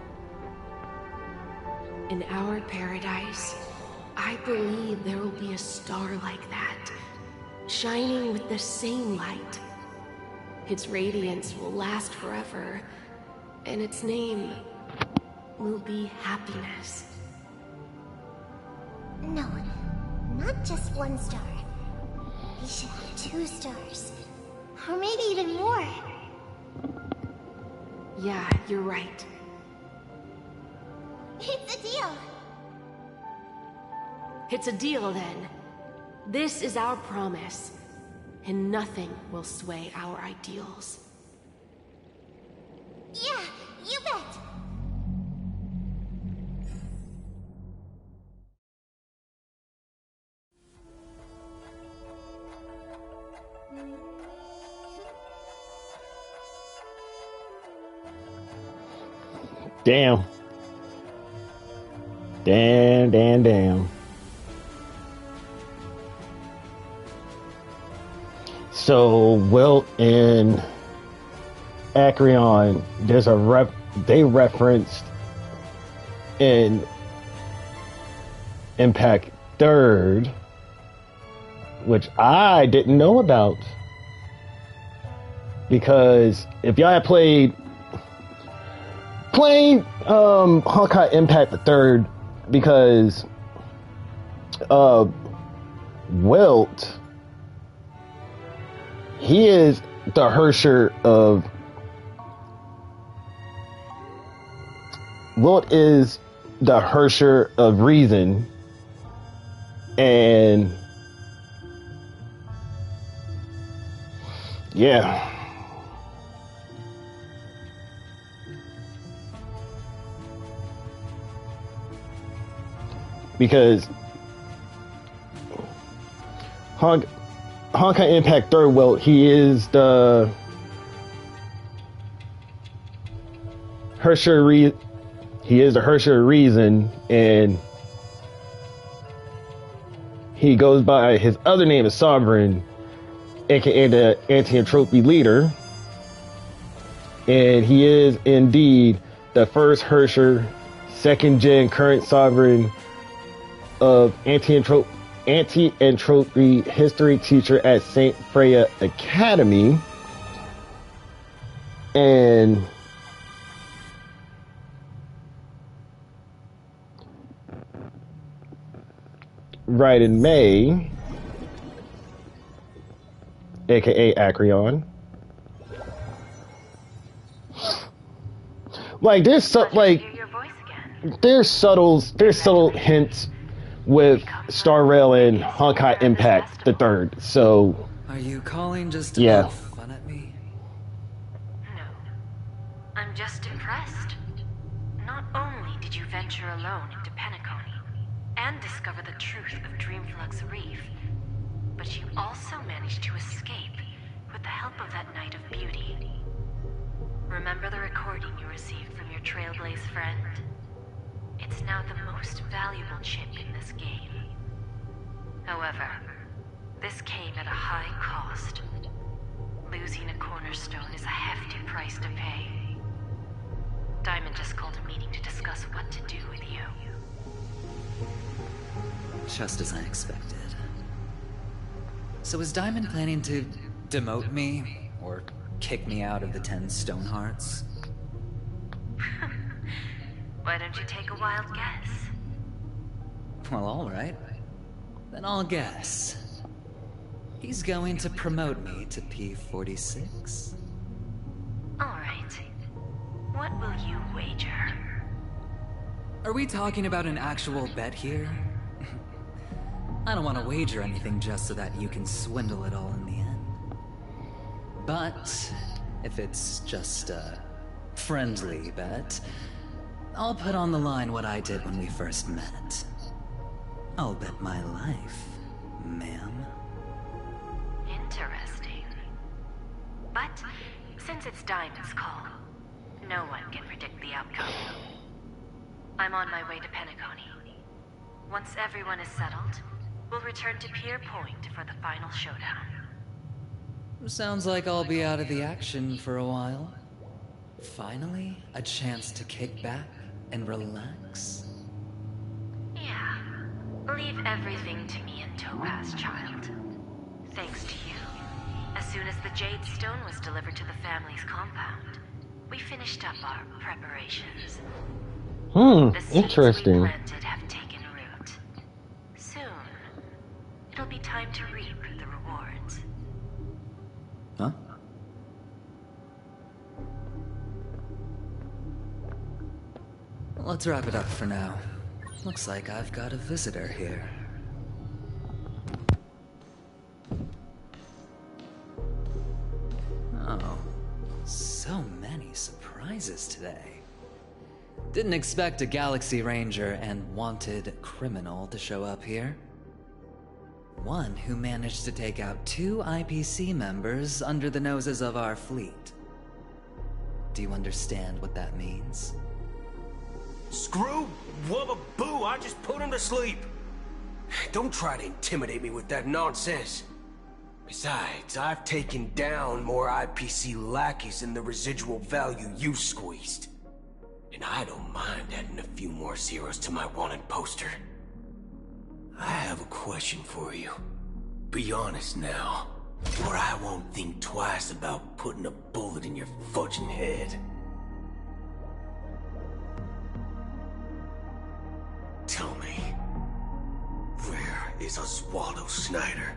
In our paradise, I believe there will be a star like that, shining with the same light. Its radiance will last forever, and its name will be happiness. No, not just one star. We should have 2 stars. Or maybe even more. Yeah, you're right. It's a deal. It's a deal, then. This is our promise, and nothing will sway our ideals. Yeah, you bet. Damn. Damn. So, Wilt and Acreon, there's a they referenced in Impact 3rd, which I didn't know about. Because if y'all had played Honkai Impact 3rd, because Wilt, he is the Hersher of reason, and yeah. Because Honkai Impact 3rd, well, he is the Hersher of reason, and he goes by his other name is Sovereign, aka the Anti-Entropy leader, and he is indeed the first Hersher, 2nd gen current Sovereign of Anti-Entropy history teacher at St. Freya Academy. And Raiden May, aka Acreon. Like there's subtle hints with Star Rail and Honkai Impact the 3rd. So are you calling just to have fun at me? No. I'm just impressed. Not only did you venture alone into Penacony and discover the truth of Dreamflux Reef, But you also managed to escape with the help of that Knight of Beauty. Remember the recording you received from your Trailblaze friend? It's now the most valuable chip in this game. However, this came at a high cost. Losing a cornerstone is a hefty price to pay. Diamond just called a meeting to discuss what to do with you. Just as I expected. So is Diamond planning to demote me, or kick me out of the 10 Stonehearts? Why don't you take a wild guess? Well, alright. Then I'll guess. He's going to promote me to P46. Alright. What will you wager? Are we talking about an actual bet here? I don't want to wager anything just so that you can swindle it all in the end. But if it's just a friendly bet, I'll put on the line what I did when we first met. I'll bet my life, ma'am. Interesting. But since it's Diamond's call, no one can predict the outcome. I'm on my way to Penacony. Once everyone is settled, we'll return to Pier Point for the final showdown. Sounds like I'll be out of the action for a while. Finally, a chance to kick back and relax. Yeah. Leave everything to me and Topaz, child. Thanks to you, as soon as the Jade Stone was delivered to the family's compound, we finished up our preparations. The seeds Interesting. we planted have taken root. Soon, it'll be time to reap the rewards. Huh? Let's wrap it up for now. Looks like I've got a visitor here. Oh, so many surprises today. Didn't expect a Galaxy Ranger and wanted criminal to show up here. One who managed to take out 2 IPC members under the noses of our fleet. Do you understand what that means? Screw wubba boo, I just put him to sleep. Don't try to intimidate me with that nonsense. Besides, I've taken down more IPC lackeys than the residual value you squeezed. And I don't mind adding a few more zeros to my wanted poster. I have a question for you. Be honest now, or I won't think twice about putting a bullet in your fudging head. Tell me, where is Oswaldo Snyder?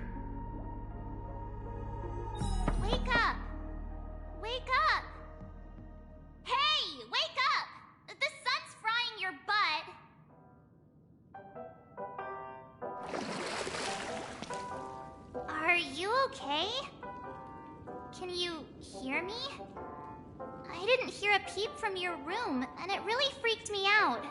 Wake up! Wake up! Hey, wake up! The sun's frying your butt. Are you okay? Can you hear me? I didn't hear a peep from your room, and it really freaked me out.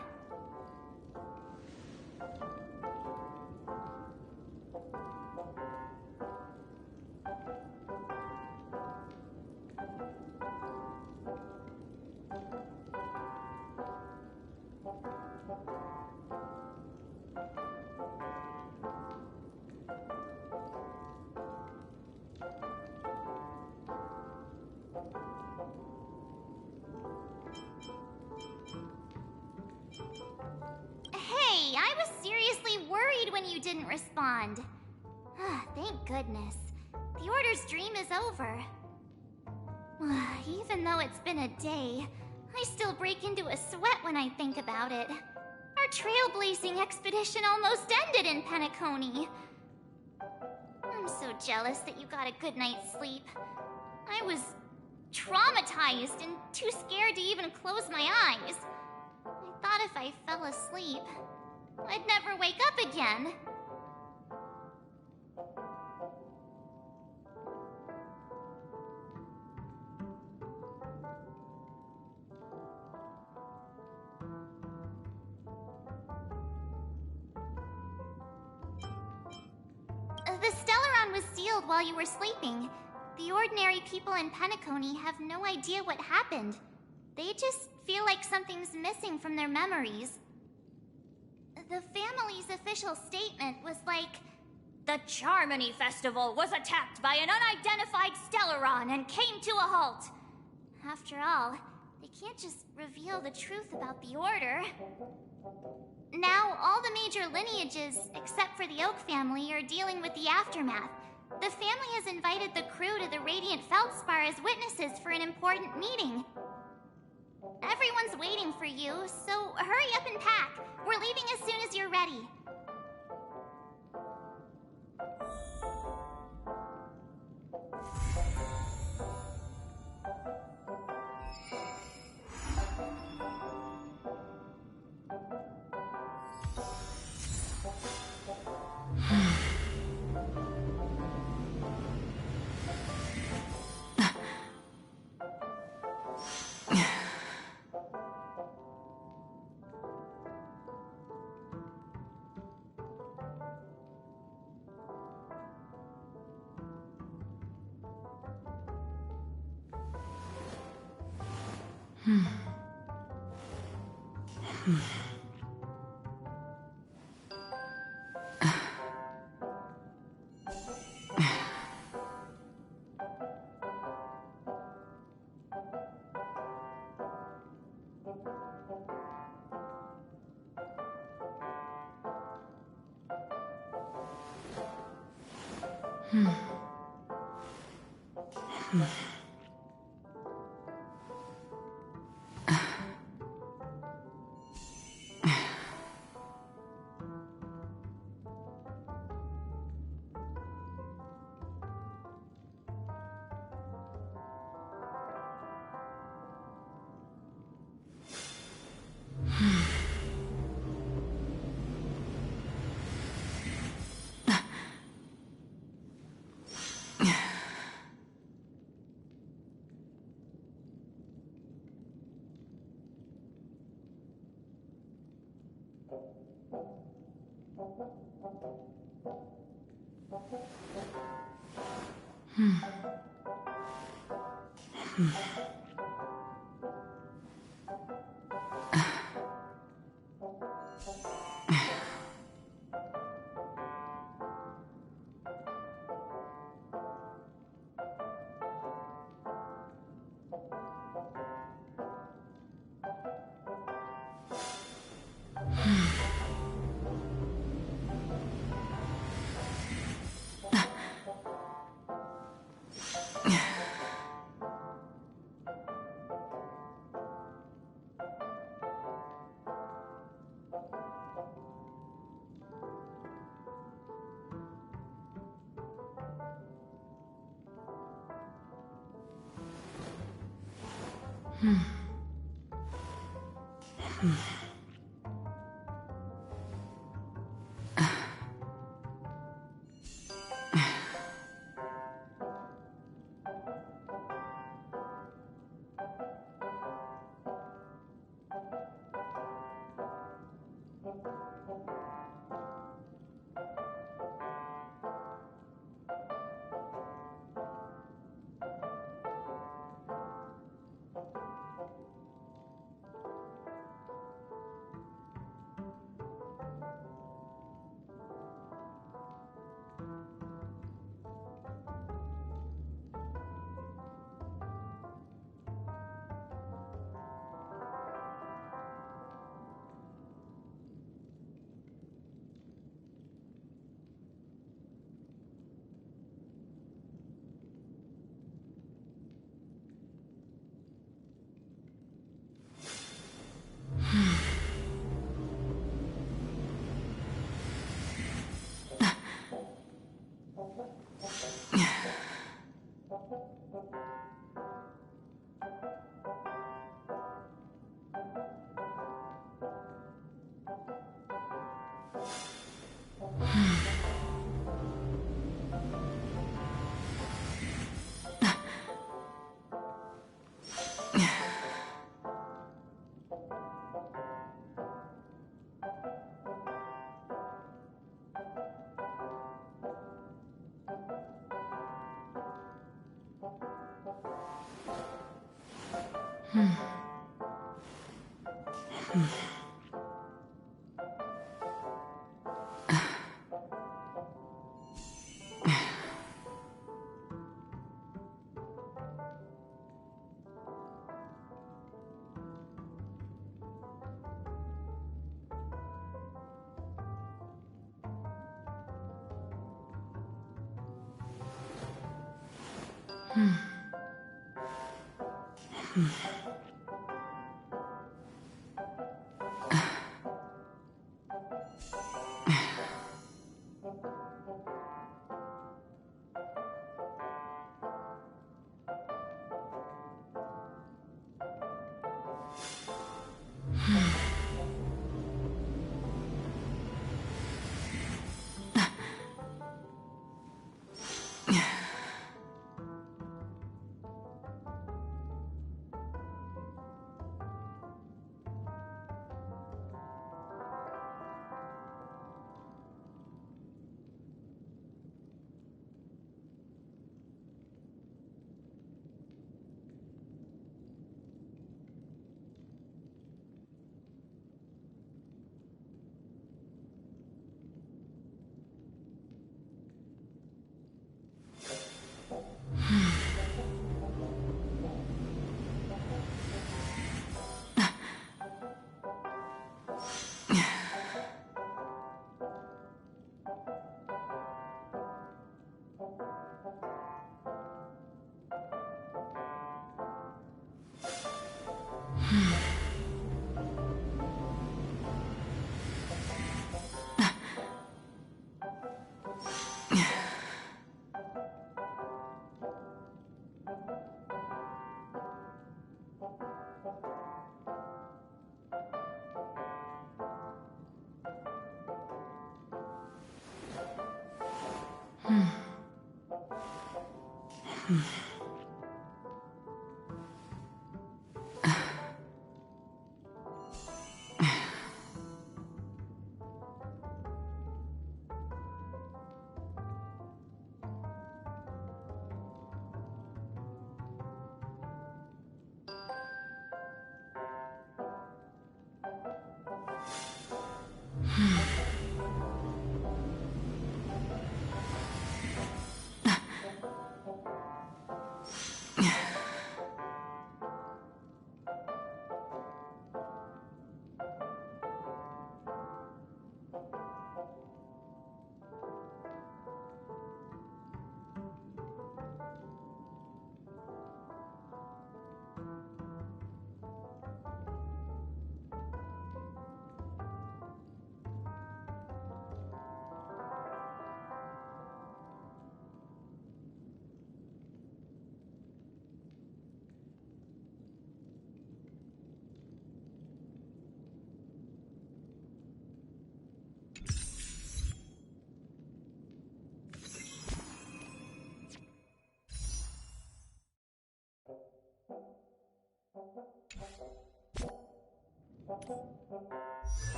Hey, I was seriously worried when you didn't respond. Thank goodness. The Order's dream is over. Even though it's been a day, I still break into a sweat when I think about it. Our trailblazing expedition almost ended in Penacony. I'm so jealous that you got a good night's sleep. I was traumatized and too scared to even close my eyes. I thought if I fell asleep, I'd never wake up again. The Stellar revealed while you were sleeping. The ordinary people in Penacony have no idea what happened. They just feel like something's missing from their memories. The family's official statement was like, "The Charmony Festival was attacked by an unidentified Stellaron and came to a halt." After all, they can't just reveal the truth about the Order. Now, all the major lineages, except for the Oak family, are dealing with the aftermath. The family has invited the crew to the Radiant Feldspar as witnesses for an important meeting. Everyone's waiting for you, so hurry up and pack. We're leaving as soon as you're ready.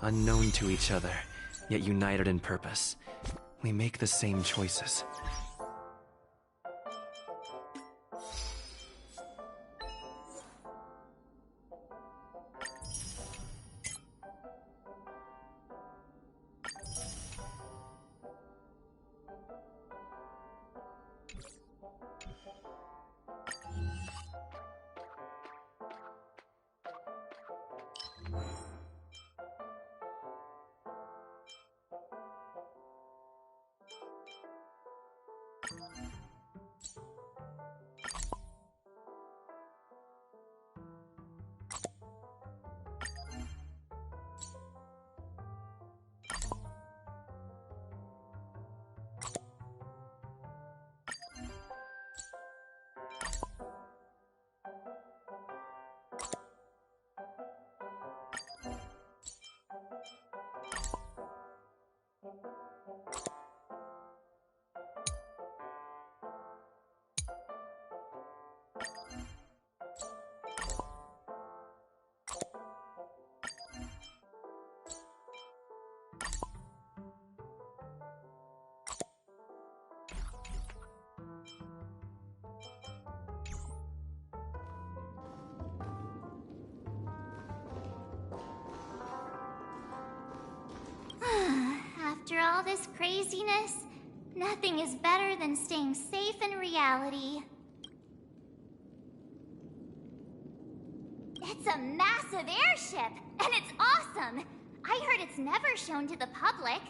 Unknown to each other, yet united in purpose. We make the same choices. all this craziness, nothing is better than staying safe in reality. It's a massive airship, and it's awesome! I heard it's never shown to the public.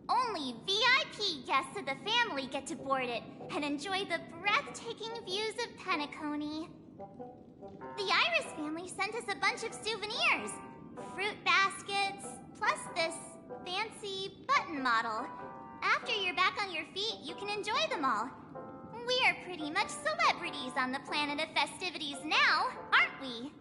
Only VIP guests of the family get to board it and enjoy the breathtaking views of Penacony. The Iris family sent us a bunch of souvenirs. Fruit baskets, plus this fancy button model. After you're back on your feet, you can enjoy them all. We are pretty much celebrities on the planet of festivities now, aren't we?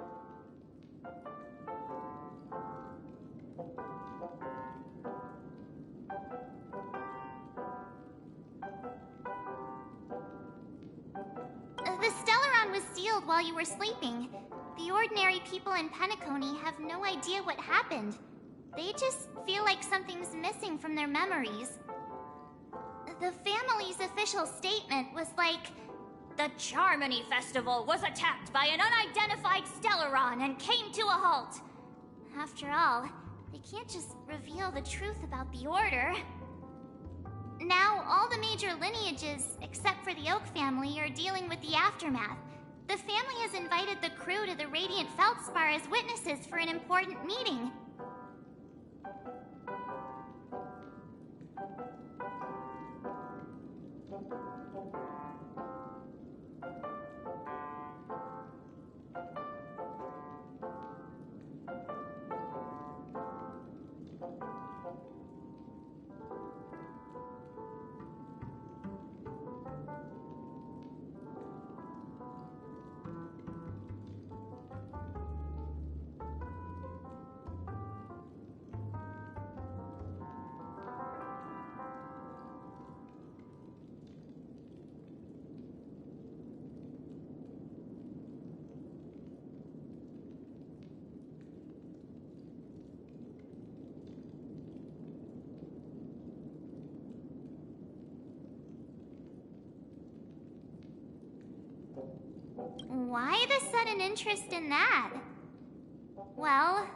The Stellaron was sealed while you were sleeping. The ordinary people in Penacony have no idea what happened. They just feel like something's missing from their memories. The family's official statement was like, "The Charmony Festival was attacked by an unidentified Stellaron and came to a halt." After all, they can't just reveal the truth about the Order. Now, all the major lineages, except for the Oak family, are dealing with the aftermath. The family has invited the crew to the Radiant Feldspar as witnesses for an important meeting. Why the sudden interest in that? Well,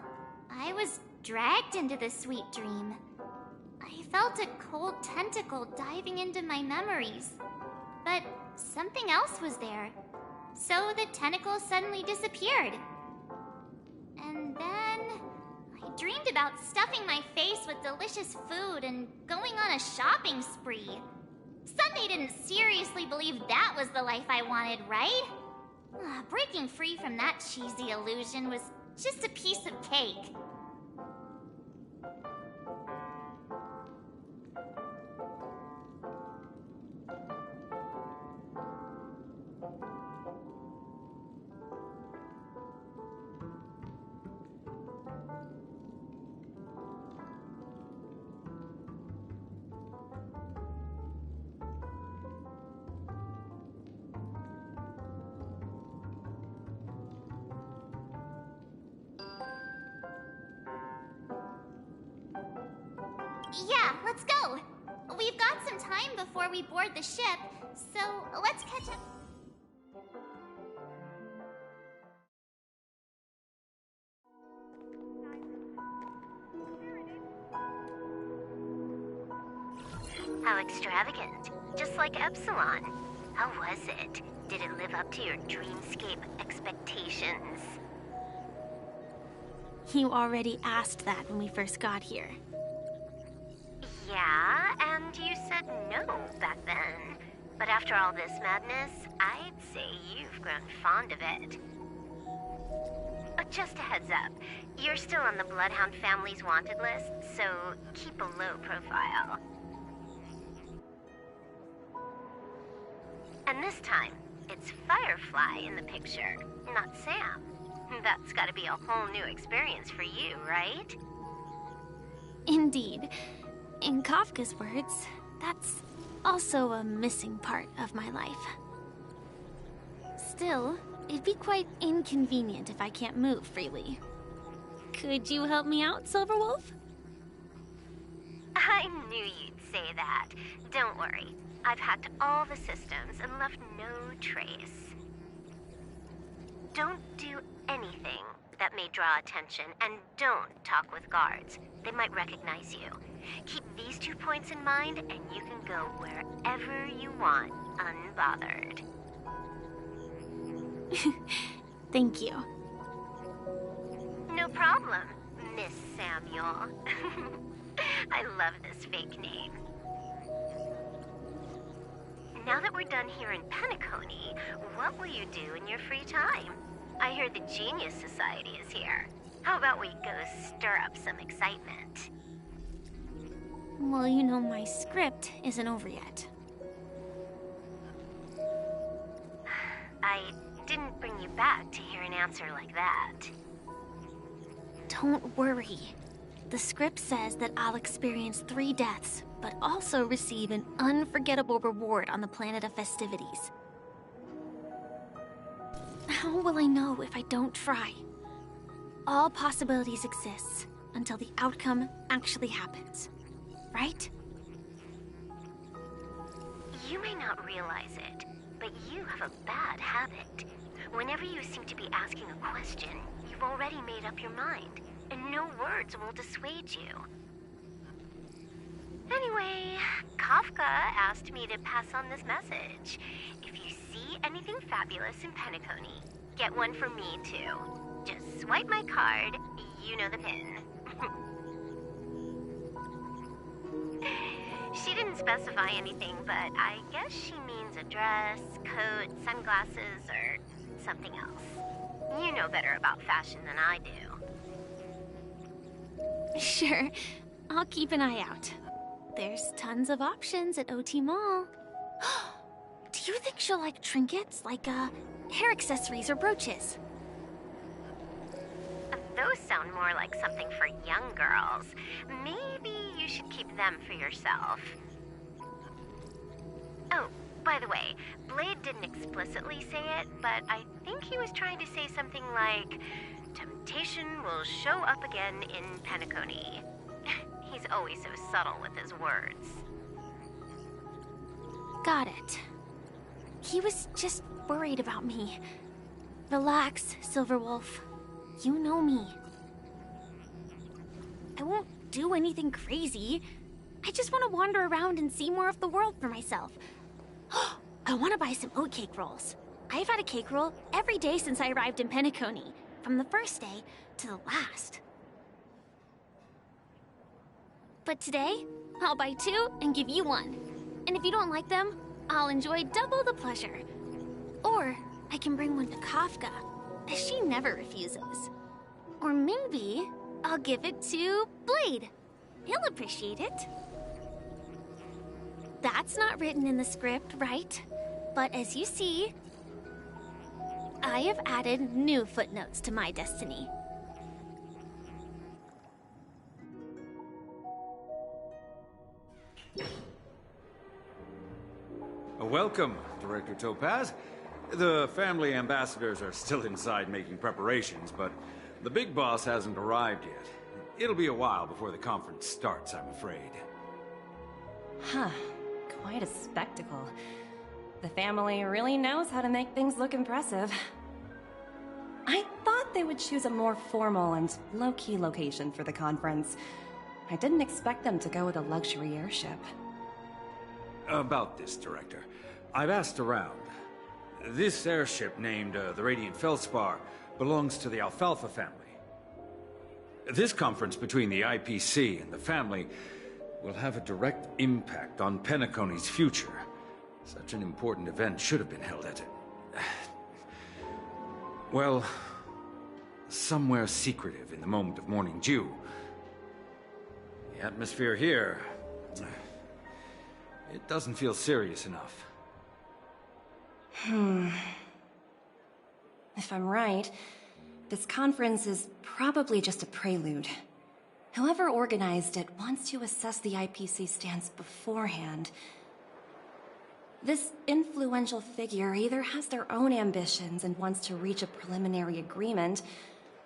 I was dragged into the sweet dream. I felt a cold tentacle diving into my memories. But something else was there. So the tentacle suddenly disappeared. And then I dreamed about stuffing my face with delicious food and going on a shopping spree. Sunday didn't seriously believe that was the life I wanted, right? Breaking free from that cheesy illusion was just a piece of cake. Yeah, let's go. We've got some time before we board the ship, so let's catch up. How extravagant. Just like Epsilon. How was it? Did it live up to your dreamscape expectations? You already asked that when we first got here. Yeah, and you said no back then. But after all this madness, I'd say you've grown fond of it. Just a heads up, you're still on the Bloodhound family's wanted list, so keep a low profile. And this time, it's Firefly in the picture, not Sam. That's gotta be a whole new experience for you, right? Indeed. In Kafka's words, that's also a missing part of my life. Still, it'd be quite inconvenient if I can't move freely. Could you help me out, Silverwolf? I knew you'd say that. Don't worry. I've hacked all the systems and left no trace. Don't do anything That may draw attention, and don't talk with guards. They might recognize you. Keep these 2 points in mind, and you can go wherever you want, unbothered. Thank you. No problem, Miss Samuel. I love this fake name. Now that we're done here in Penacony, what will you do in your free time? I hear the Genius Society is here. How about we go stir up some excitement? Well, you know, my script isn't over yet. I didn't bring you back to hear an answer like that. Don't worry. The script says that I'll experience 3 deaths, but also receive an unforgettable reward on the planet of festivities. How will I know if I don't try? All possibilities exist until the outcome actually happens, right? You may not realize it, but you have a bad habit. Whenever you seem to be asking a question, you've already made up your mind, and no words will dissuade you. Anyway, Kafka asked me to pass on this message. If you see anything fabulous in Penacony, get one for me too. Just swipe my card, you know the pin. She didn't specify anything, but I guess she means a dress, coat, sunglasses, or something else. You know better about fashion than I do. Sure, I'll keep an eye out. There's tons of options at OT Mall. Do you think she'll like trinkets, like hair accessories or brooches? Those sound more like something for young girls. Maybe you should keep them for yourself. Oh, by the way, Blade didn't explicitly say it, but I think he was trying to say something like, temptation will show up again in Penacony. He's always so subtle with his words. Got it. He was just worried about me. Relax, Silverwolf. You know me. I won't do anything crazy. I just want to wander around and see more of the world for myself. I want to buy some oatcake rolls. I've had a cake roll every day since I arrived in Penacony, from the first day to the last. But today, I'll buy 2 and give you 1. And if you don't like them, I'll enjoy double the pleasure. Or I can bring one to Kafka. She never refuses. Or maybe I'll give it to Blade. He'll appreciate it. That's not written in the script, right? But as you see, I have added new footnotes to my destiny. Welcome, Director Topaz. The family ambassadors are still inside making preparations, but the big boss hasn't arrived yet. It'll be a while before the conference starts, I'm afraid. Huh. Quite a spectacle. The family really knows how to make things look impressive. I thought they would choose a more formal and low-key location for the conference. I didn't expect them to go with a luxury airship. About this, Director. I've asked around. This airship, named the Radiant Feldspar, belongs to the Alfalfa family. This conference between the IPC and the family will have a direct impact on Penacony's future. Such an important event should have been held at well, somewhere secretive in the moment of morning dew. The atmosphere here, it doesn't feel serious enough. If I'm right, this conference is probably just a prelude. Whoever organized it wants to assess the IPC stance beforehand. This influential figure either has their own ambitions and wants to reach a preliminary agreement,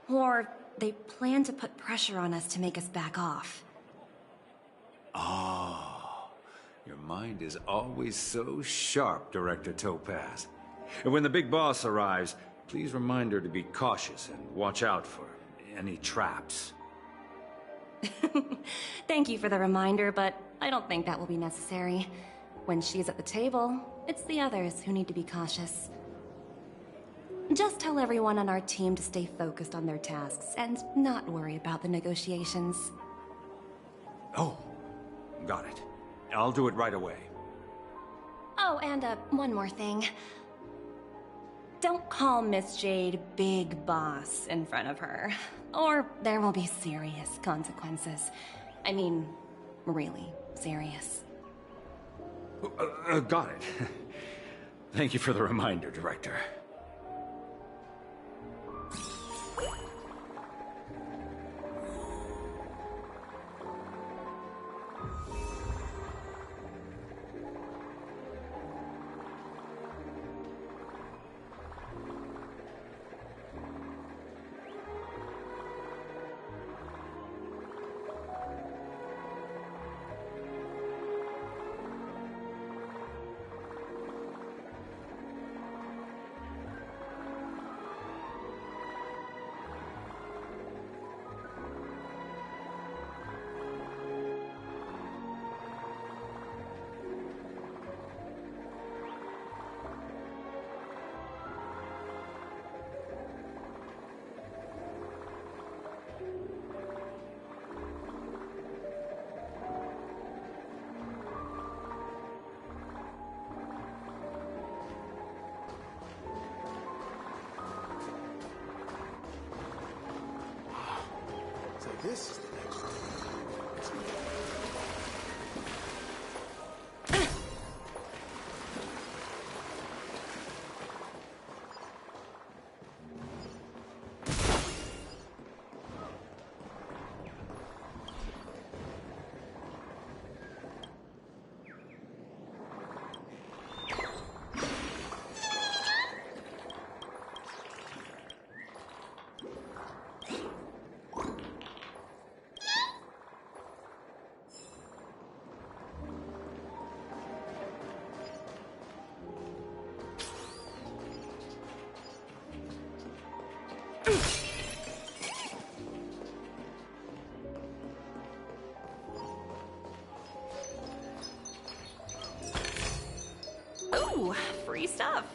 or they plan to put pressure on us to make us back off. Oh, your mind is always so sharp, Director Topaz. And when the big boss arrives, Please remind her to be cautious and watch out for any traps. Thank you for the reminder, but I don't think that will be necessary. When she's at the table, it's the others who need to be cautious. Just tell everyone on our team to stay focused on their tasks and not worry about the negotiations. Oh, got it. I'll do it right away. Oh, and one more thing. Don't call Miss Jade Big Boss in front of her, or there will be serious consequences. I mean, really serious. Got it. Thank you for the reminder, Director. This is the next one. Ooh, free stuff.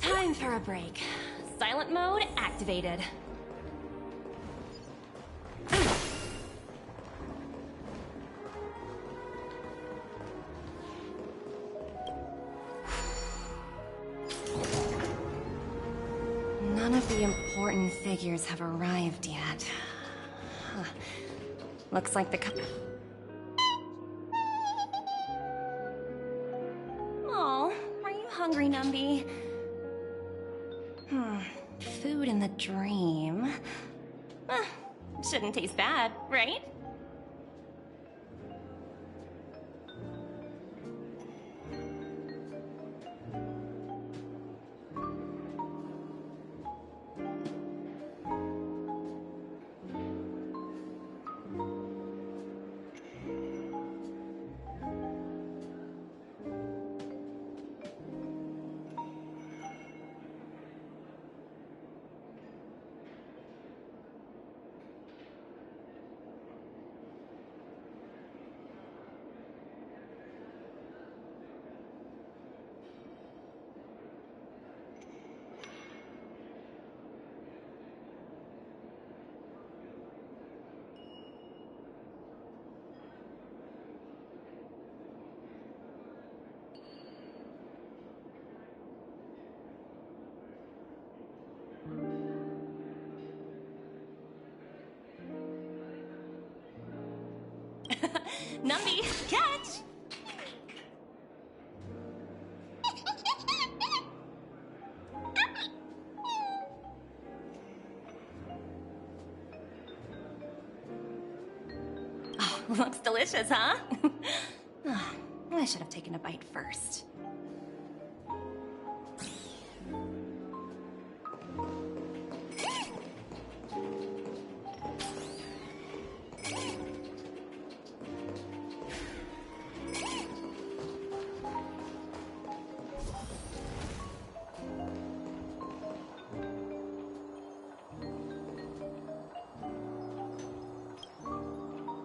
Time for a break. Silent mode activated. of the important figures have arrived yet. Huh. Looks like the Oh, are you hungry, Numby? Food in the dream. Shouldn't taste bad, right? Numby, catch! Oh, looks delicious, huh? I should have taken a bite first.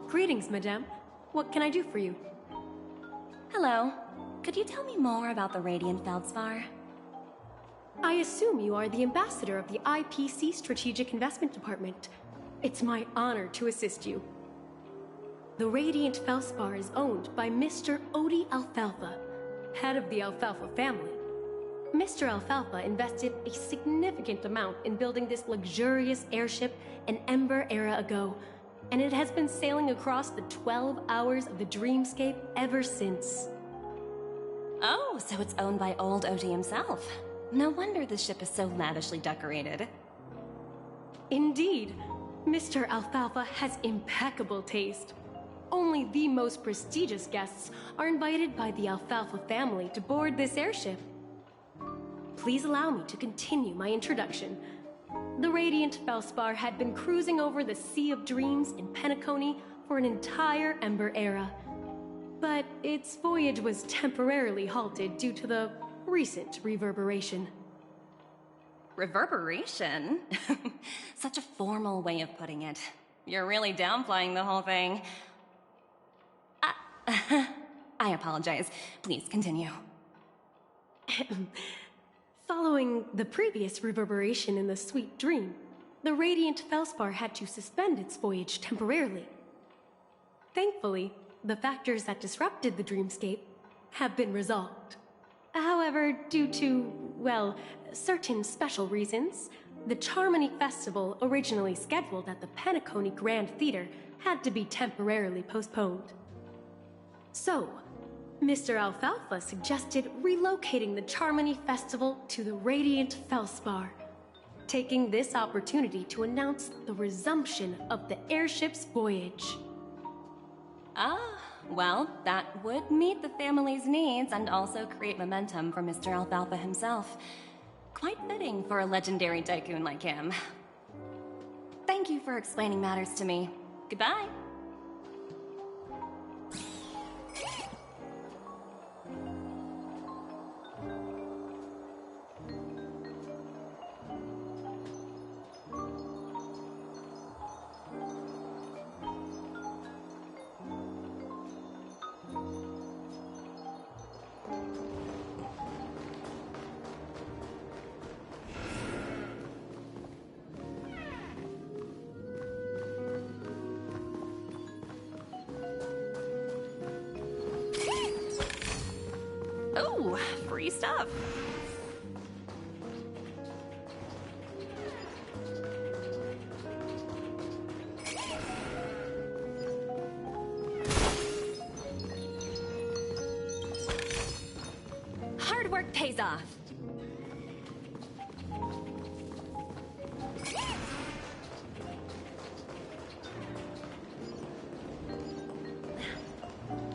Greetings, madame. What can I do for you? Hello. Could you tell me more about the Radiant Feldspar? I assume you are the ambassador of the IPC Strategic Investment Department. It's my honor to assist you. The Radiant Feldspar is owned by Mr. Odie Alfalfa, head of the Alfalfa family. Mr. Alfalfa invested a significant amount in building this luxurious airship an Ember era ago, and it has been sailing across the 12 hours of the dreamscape ever since. Oh, so it's owned by old Odie himself. No wonder the ship is so lavishly decorated. Indeed. Mr. Alfalfa has impeccable taste. Only the most prestigious guests are invited by the Alfalfa family to board this airship. Please allow me to continue my introduction. The Radiant Feldspar had been cruising over the Sea of Dreams in Penacony for an entire Ember era. But its voyage was temporarily halted due to the recent reverberation. Reverberation? Such a formal way of putting it. You're really downplaying the whole thing. I apologize. Please continue. Following the previous reverberation in the Sweet Dream, the Radiant Feldspar had to suspend its voyage temporarily. Thankfully, the factors that disrupted the dreamscape have been resolved. However, due to, well, certain special reasons, the Charmony Festival, originally scheduled at the Penacony Grand Theater, had to be temporarily postponed. So, Mr. Alfalfa suggested relocating the Charmony Festival to the Radiant Feldspar, taking this opportunity to announce the resumption of the airship's voyage. Ah, well, that would meet the family's needs and also create momentum for Mr. Alfalfa himself. Quite fitting for a legendary tycoon like him. Thank you for explaining matters to me. Goodbye. Oh, free stuff. pays off.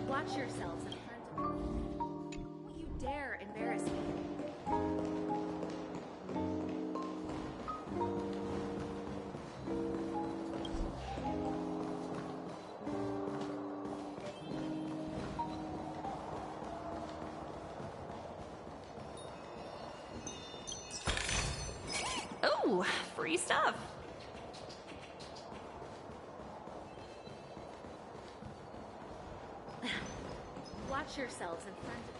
Watch yourselves in front of me. Don't you dare embarrass me. Oh, free stuff. Watch yourselves in front of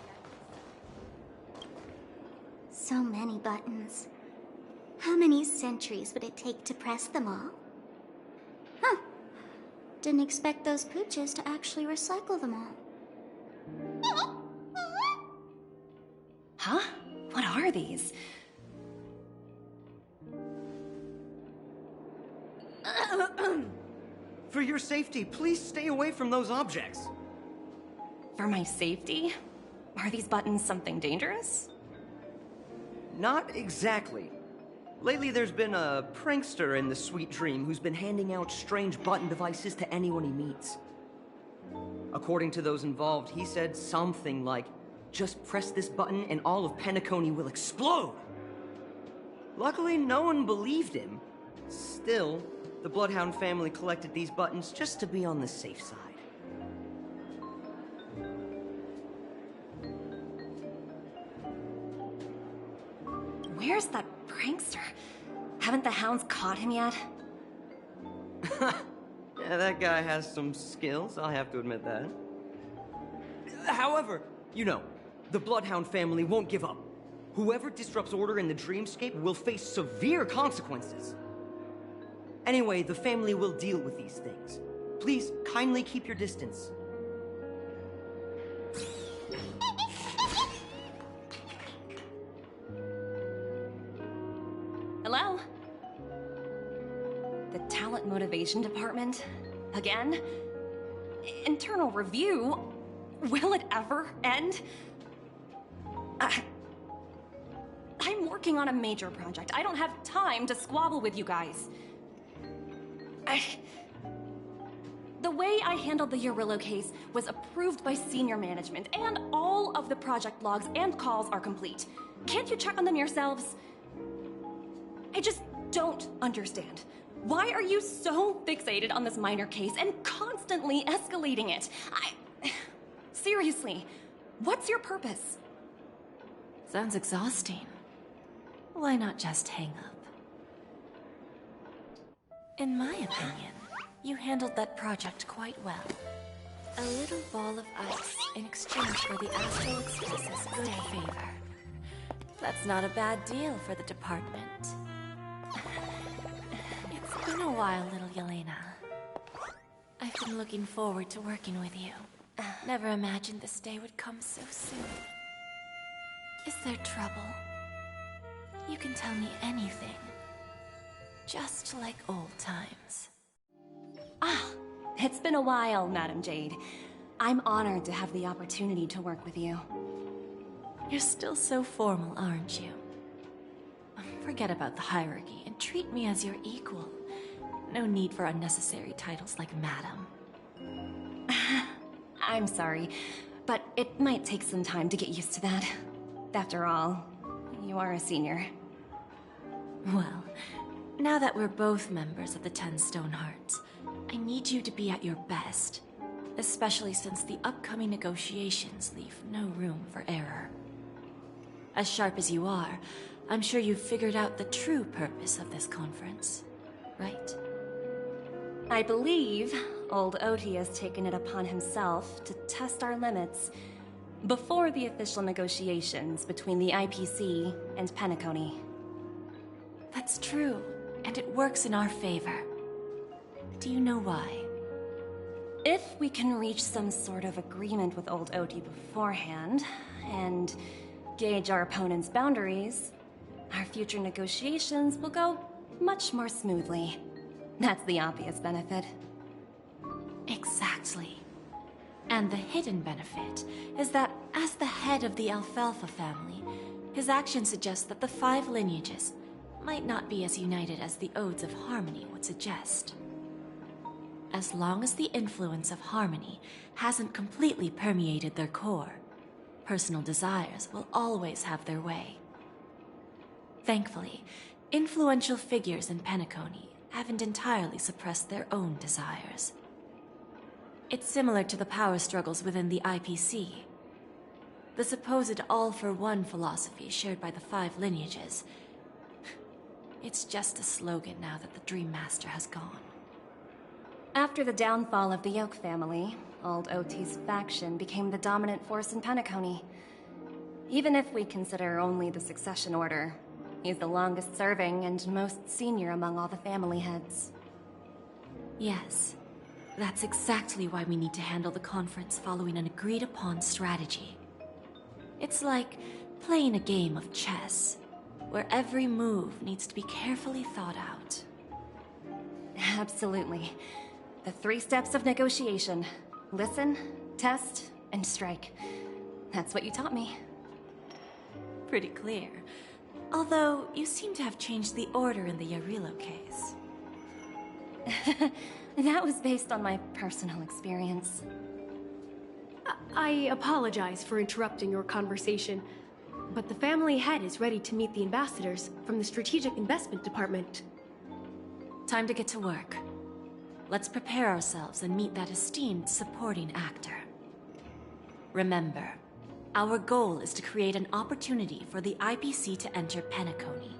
you. So many buttons. How many centuries would it take to press them all? Huh. Didn't expect those pooches to actually recycle them all. Huh? What are these? For your safety, please stay away from those objects. For my safety? Are these buttons something dangerous? Not exactly. Lately there's been a prankster in the Sweet Dream who's been handing out strange button devices to anyone he meets. According to those involved, he said something like, "Just press this button and all of Penacony will explode!" Luckily, no one believed him. Still, the Bloodhound family collected these buttons just to be on the safe side. Where's that prankster? Haven't the hounds caught him yet? Yeah, that guy has some skills, I'll have to admit that. However, you know, the Bloodhound family won't give up. Whoever disrupts order in the Dreamscape will face severe consequences. Anyway, the family will deal with these things. Please, kindly keep your distance. Hello? The Talent Motivation Department? Again? Internal review? Will it ever end? I'm working on a major project. I don't have time to squabble with you guys. The way I handled the Urillo case was approved by senior management, and all of the project logs and calls are complete. Can't you check on them yourselves? I just don't understand. Why are you so fixated on this minor case and constantly escalating it? Seriously, what's your purpose? Sounds exhausting. Why not just hang up? In my opinion, you handled that project quite well. A little ball of ice in exchange for the Astral Express's good favor. That's not a bad deal for the department. It's been a while, little Yelena. I've been looking forward to working with you. Never imagined this day would come so soon. Is there trouble? You can tell me anything. Just like old times. It's been a while, Madam Jade. I'm honored to have the opportunity to work with you. You're still so formal, aren't you? Forget about the hierarchy and treat me as your equal. No need for unnecessary titles like Madam. I'm sorry, but it might take some time to get used to that. After all, you are a senior. Well, now that we're both members of the 10 Stone Hearts, I need you to be at your best. Especially since the upcoming negotiations leave no room for error. As sharp as you are, I'm sure you've figured out the true purpose of this conference, right? I believe old Oti has taken it upon himself to test our limits before the official negotiations between the IPC and Penacony. That's true, and it works in our favor. Do you know why? If we can reach some sort of agreement with old Oti beforehand, and gauge our opponent's boundaries, our future negotiations will go much more smoothly. That's the obvious benefit. Exactly. And the hidden benefit is that as the head of the Alfalfa family, His actions suggest that the 5 lineages might not be as united as the Odes of Harmony would suggest. As long as the influence of Harmony hasn't completely permeated their core, personal desires will always have their way. Thankfully, influential figures in Penacony haven't entirely suppressed their own desires. It's similar to the power struggles within the IPC. The supposed all-for-one philosophy shared by the 5 lineages. It's just a slogan now that the Dream Master has gone. After the downfall of the Yoke family, Old OT's faction became the dominant force in Penacony. Even if we consider only the succession order, he's the longest serving and most senior among all the family heads. Yes, that's exactly why we need to handle the conference following an agreed-upon strategy. It's like playing a game of chess, where every move needs to be carefully thought out. Absolutely. The 3 steps of negotiation. Listen, test, and strike. That's what you taught me. Pretty clear. Although, you seem to have changed the order in the Yarilo case. That was based on my personal experience. I apologize for interrupting your conversation, but the family head is ready to meet the ambassadors from the Strategic Investment Department. Time to get to work. Let's prepare ourselves and meet that esteemed supporting actor. Remember, our goal is to create an opportunity for the IPC to enter Penacony.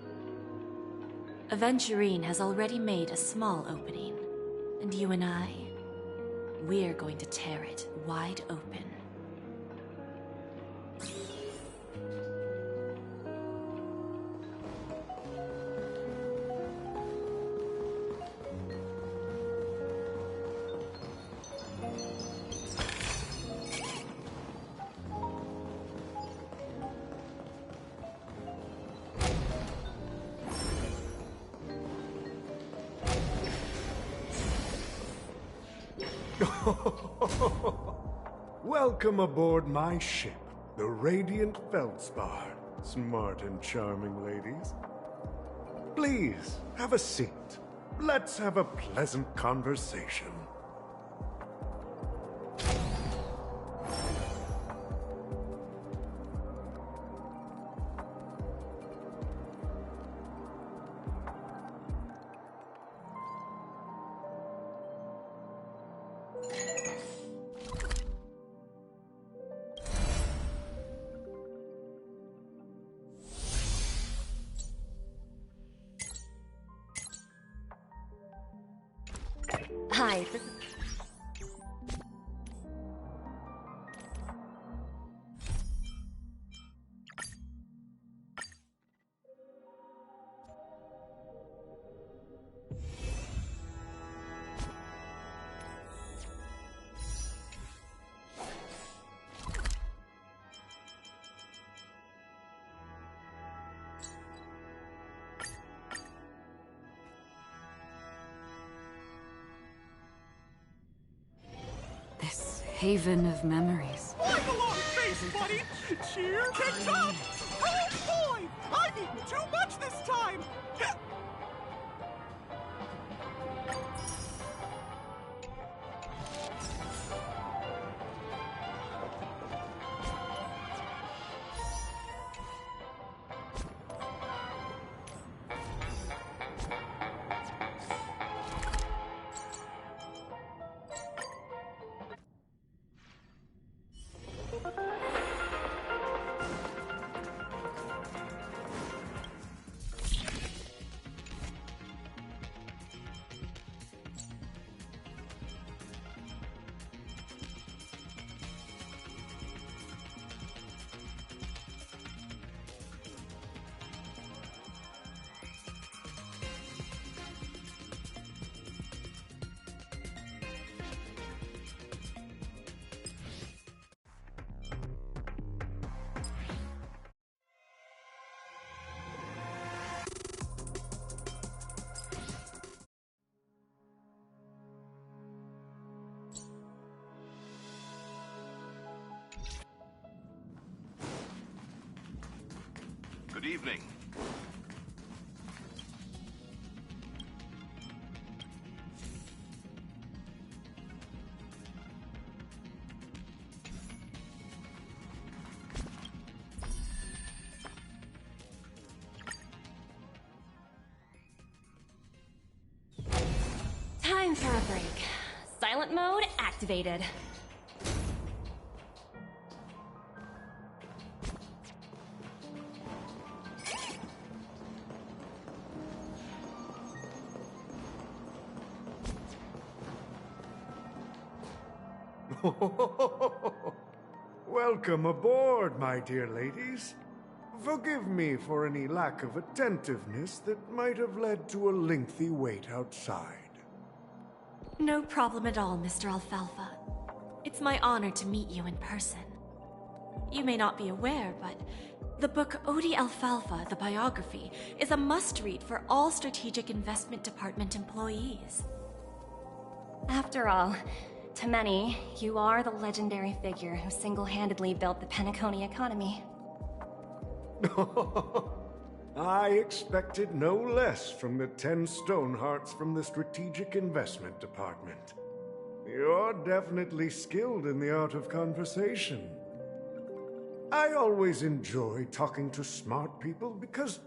Aventurine has already made a small opening, and you and I, we're going to tear it wide open. Welcome aboard my ship, the Radiant Feldspar. Smart and charming ladies. Please, have a seat. Let's have a pleasant conversation. Hi, this is... Haven of memories. Wipe along face, buddy! Cheer, kick up! Oh boy! I've eaten too much this time! evening. Time for a break. Silent mode activated. Welcome aboard, my dear ladies. Forgive me for any lack of attentiveness that might have led to a lengthy wait outside. No problem at all, Mr. Alfalfa. It's my honor to meet you in person. You may not be aware, but the book Odie Alfalfa, the biography, is a must-read for all Strategic Investment Department employees. After all, to many, you are the legendary figure who single-handedly built the Penacony economy. I expected no less from the 10 Stonehearts from the Strategic Investment Department. You're definitely skilled in the art of conversation. I always enjoy talking to smart people because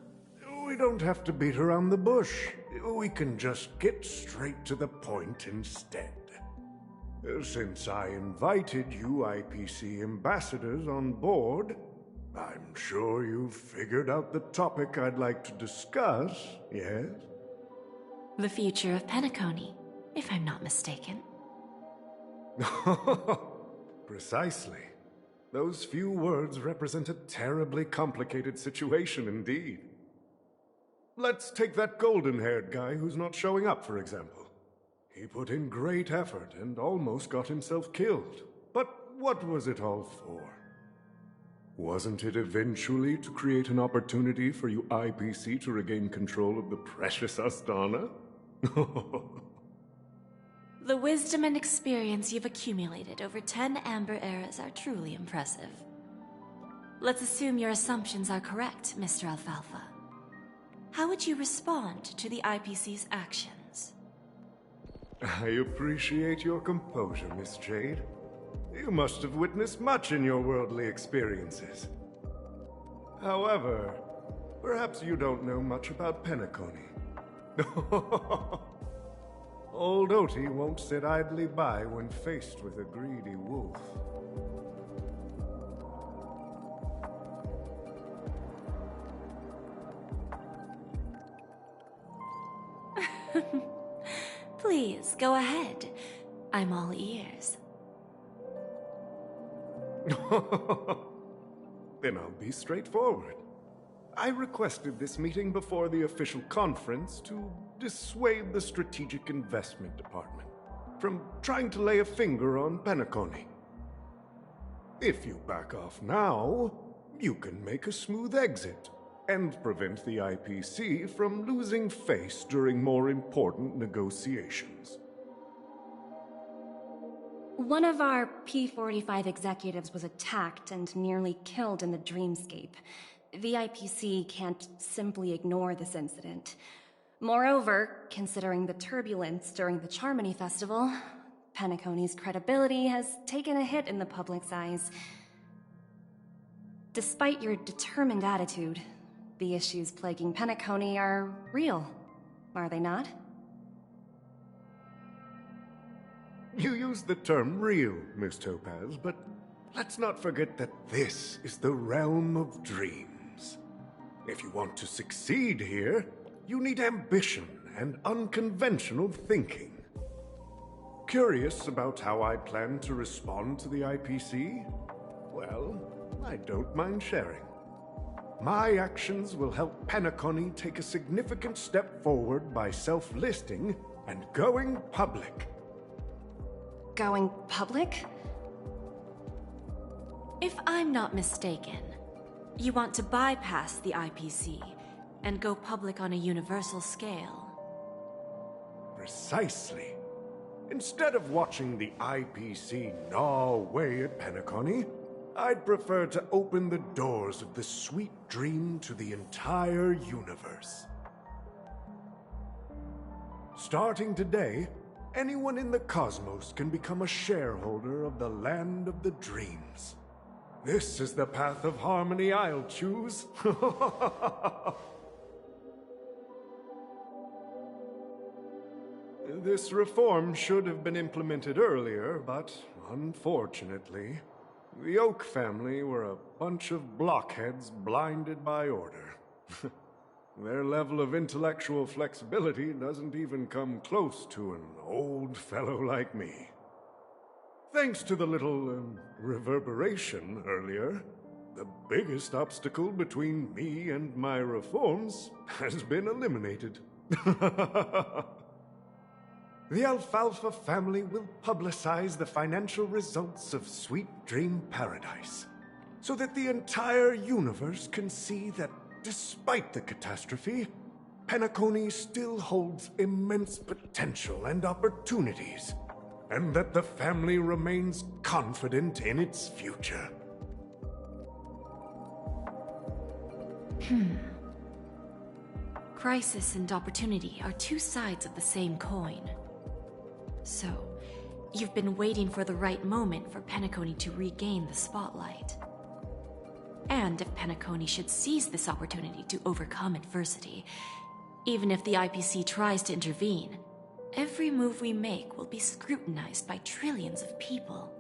we don't have to beat around the bush. We can just get straight to the point instead. Since I invited you IPC ambassadors on board, I'm sure you've figured out the topic I'd like to discuss, yes? The future of Penacony, if I'm not mistaken. Precisely. Those few words represent a terribly complicated situation indeed. Let's take that golden-haired guy who's not showing up, for example. He put in great effort and almost got himself killed. But what was it all for? Wasn't it eventually to create an opportunity for you IPC to regain control of the precious Astana? The wisdom and experience you've accumulated over 10 Amber Eras are truly impressive. Let's assume your assumptions are correct, Mr. Alfalfa. How would you respond to the IPC's actions? I appreciate your composure, Miss Jade. You must have witnessed much in your worldly experiences. However, perhaps you don't know much about Penacony. Old Oti won't sit idly by when faced with a greedy wolf. Please, go ahead. I'm all ears. Then I'll be straightforward. I requested this meeting before the official conference to dissuade the Strategic Investment Department from trying to lay a finger on Penacony. If you back off now, you can make a smooth exit and prevent the IPC from losing face during more important negotiations. One of our P-45 executives was attacked and nearly killed in the Dreamscape. The IPC can't simply ignore this incident. Moreover, considering the turbulence during the Charmony Festival, Penacony's credibility has taken a hit in the public's eyes. Despite your determined attitude, the issues plaguing Penacony are real, are they not? You use the term real, Miss Topaz, but let's not forget that this is the realm of dreams. If you want to succeed here, you need ambition and unconventional thinking. Curious about how I plan to respond to the IPC? Well, I don't mind sharing. My actions will help Penacony take a significant step forward by self-listing and going public. Going public? If I'm not mistaken, you want to bypass the IPC and go public on a universal scale. Precisely. Instead of watching the IPC gnaw away at Penacony, I'd prefer to open the doors of the sweet dream to the entire universe. Starting today, anyone in the cosmos can become a shareholder of the Land of the Dreams. This is the path of harmony I'll choose. This reform should have been implemented earlier, but unfortunately, the Oak family were a bunch of blockheads blinded by order. Their level of intellectual flexibility doesn't even come close to an old fellow like me. Thanks to the little reverberation earlier, the biggest obstacle between me and my reforms has been eliminated. The Alfalfa family will publicize the financial results of Sweet Dream Paradise, so that the entire universe can see that despite the catastrophe, Penacony still holds immense potential and opportunities, and that the family remains confident in its future. Crisis and opportunity are two sides of the same coin. So, you've been waiting for the right moment for Penacony to regain the spotlight. And if Penacony should seize this opportunity to overcome adversity, even if the IPC tries to intervene, every move we make will be scrutinized by trillions of people.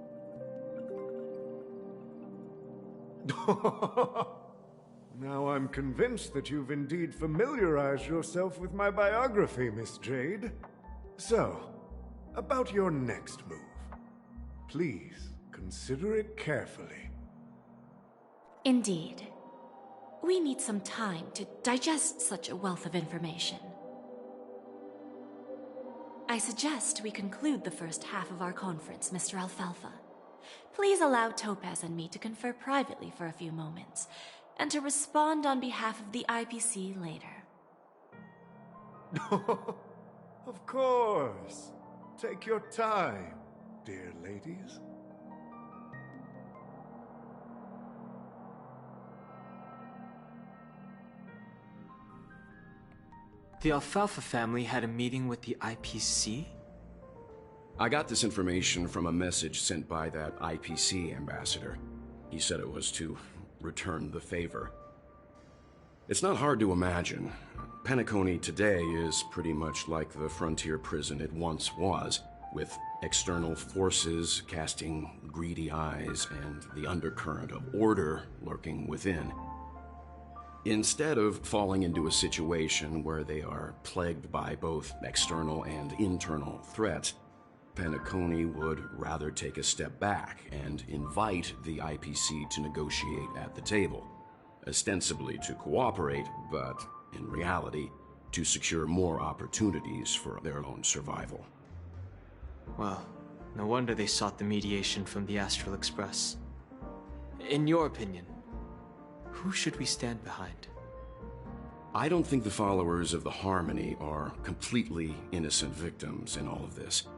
Now I'm convinced that you've indeed familiarized yourself with my biography, Miss Jade. So, about your next move. Please, consider it carefully. Indeed. We need some time to digest such a wealth of information. I suggest we conclude the first half of our conference, Mr. Alfalfa. Please allow Topaz and me to confer privately for a few moments, and to respond on behalf of the IPC later. Of course. Take your time, dear ladies. The Alfalfa family had a meeting with the IPC? I got this information from a message sent by that IPC ambassador. He said it was to return the favor. It's not hard to imagine. Penacony today is pretty much like the frontier prison it once was, with external forces casting greedy eyes and the undercurrent of order lurking within. Instead of falling into a situation where they are plagued by both external and internal threats, Penacony would rather take a step back and invite the IPC to negotiate at the table, ostensibly to cooperate, but in reality, to secure more opportunities for their own survival. Well, no wonder they sought the mediation from the Astral Express. In your opinion, who should we stand behind? I don't think the followers of the Harmony are completely innocent victims in all of this.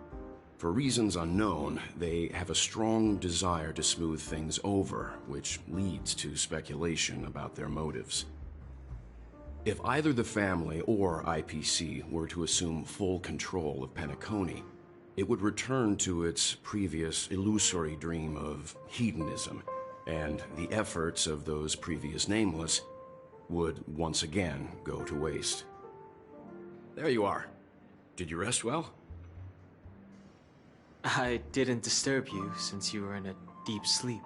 For reasons unknown, they have a strong desire to smooth things over, which leads to speculation about their motives. If either the family or IPC were to assume full control of Penacony, it would return to its previous illusory dream of hedonism, and the efforts of those previous nameless would once again go to waste. There you are. Did you rest well? I didn't disturb you since you were in a deep sleep.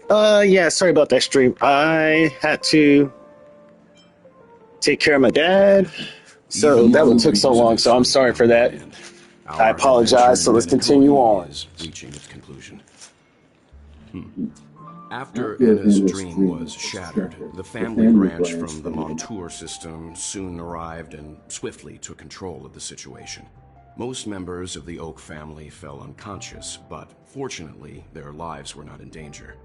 Yeah, sorry about that stream. I had to take care of my dad, so that one took so long, so I'm sorry for that. I apologize, so let's continue on. Reaching its conclusion. After Enna's dream was shattered, the family branch from the Montour system soon arrived and swiftly took control of the situation. Most members of the Oak family fell unconscious, but fortunately, their lives were not in danger.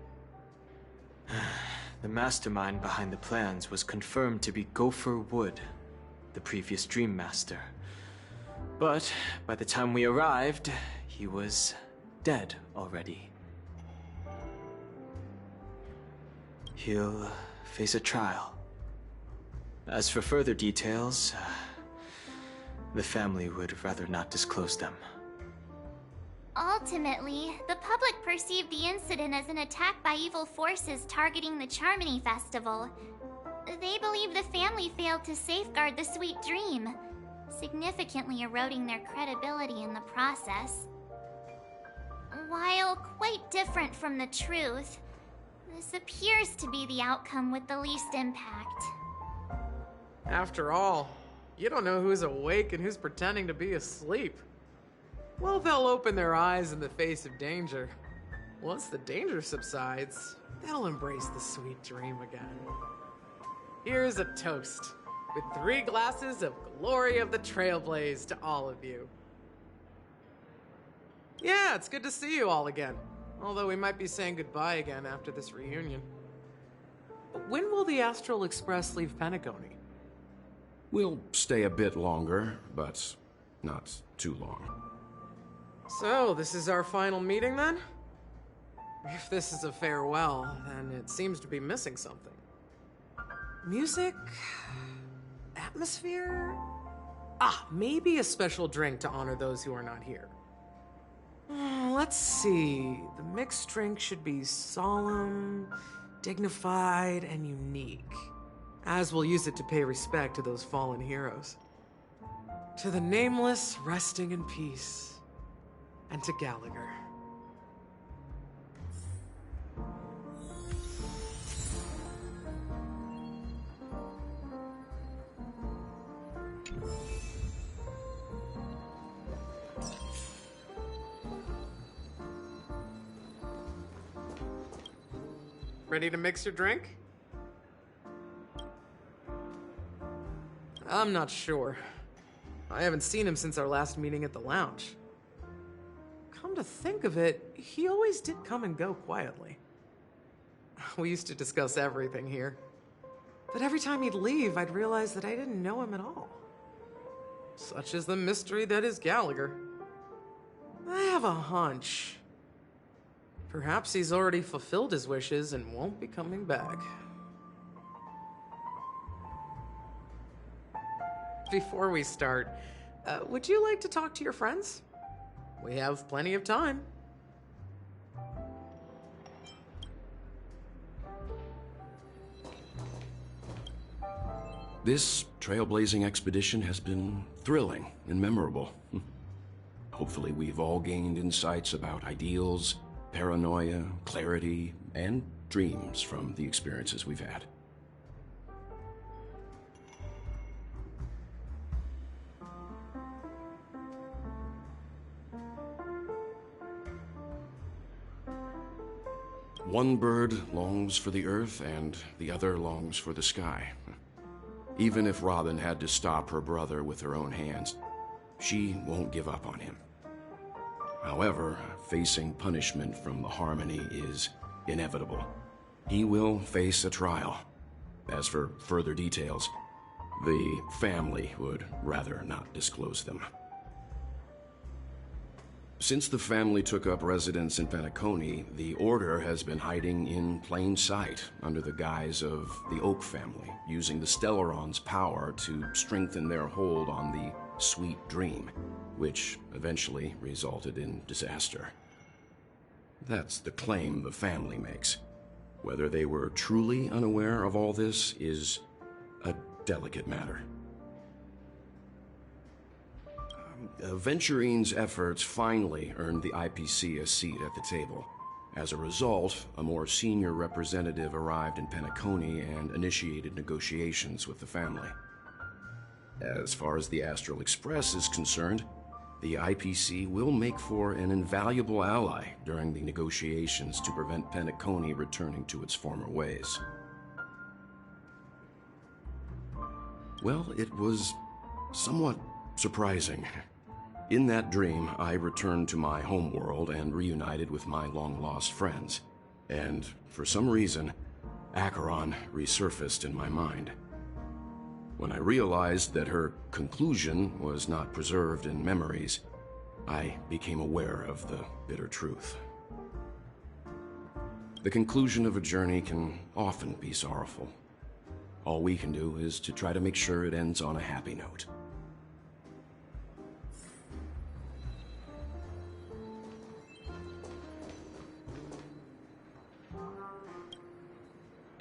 The mastermind behind the plans was confirmed to be Gopher Wood, the previous Dream Master. But by the time we arrived, he was dead already. He'll face a trial. As for further details, the family would rather not disclose them. Ultimately, the public perceived the incident as an attack by evil forces targeting the Charmony Festival. They believe the family failed to safeguard the Sweet Dream, significantly eroding their credibility in the process. While quite different from the truth, this appears to be the outcome with the least impact. After all, you don't know who's awake and who's pretending to be asleep. Well, they'll open their eyes in the face of danger. Once the danger subsides, they'll embrace the sweet dream again. Here's a toast, with 3 glasses of Glory of the Trailblaze to all of you. Yeah, it's good to see you all again. Although we might be saying goodbye again after this reunion. When will the Astral Express leave Penacony? We'll stay a bit longer, but not too long. So, this is our final meeting then? If this is a farewell, then it seems to be missing something. Music? Atmosphere? Maybe a special drink to honor those who are not here. Let's see. The mixed drink should be solemn, dignified, and unique, as we'll use it to pay respect to those fallen heroes. To the Nameless, resting in peace, and to Gallagher. Ready to mix your drink? I'm not sure. I haven't seen him since our last meeting at the lounge. Come to think of it, he always did come and go quietly. We used to discuss everything here. But every time he'd leave, I'd realize that I didn't know him at all. Such is the mystery that is Gallagher. I have a hunch. Perhaps he's already fulfilled his wishes and won't be coming back. Before we start, would you like to talk to your friends? We have plenty of time. This trailblazing expedition has been thrilling and memorable. Hopefully we've all gained insights about ideals, paranoia, clarity, and dreams from the experiences we've had. One bird longs for the earth and the other longs for the sky. Even if Robin had to stop her brother with her own hands, she won't give up on him. However, facing punishment from the Harmony is inevitable. He will face a trial. As for further details, the family would rather not disclose them. Since the family took up residence in Penacony, the Order has been hiding in plain sight under the guise of the Oak family, using the Stellaron's power to strengthen their hold on the Sweet Dream, which eventually resulted in disaster. That's the claim the family makes. Whether they were truly unaware of all this is a delicate matter. Venturine's efforts finally earned the IPC a seat at the table. As a result, a more senior representative arrived in Penacony and initiated negotiations with the family. As far as the Astral Express is concerned, the IPC will make for an invaluable ally during the negotiations to prevent Penacony returning to its former ways. Well, it was somewhat surprising. In that dream, I returned to my homeworld and reunited with my long-lost friends. And for some reason, Acheron resurfaced in my mind. When I realized that her conclusion was not preserved in memories, I became aware of the bitter truth. The conclusion of a journey can often be sorrowful. All we can do is to try to make sure it ends on a happy note.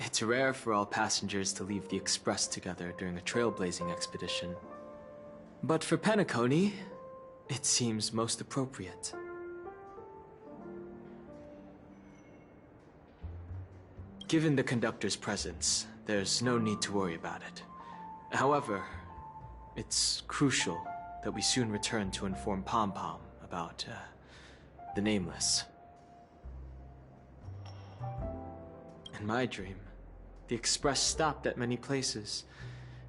It's rare for all passengers to leave the Express together during a trailblazing expedition. But for Penacony, it seems most appropriate. Given the conductor's presence, there's no need to worry about it. However, it's crucial that we soon return to inform Pom Pom about, the Nameless. In my dream, the Express stopped at many places,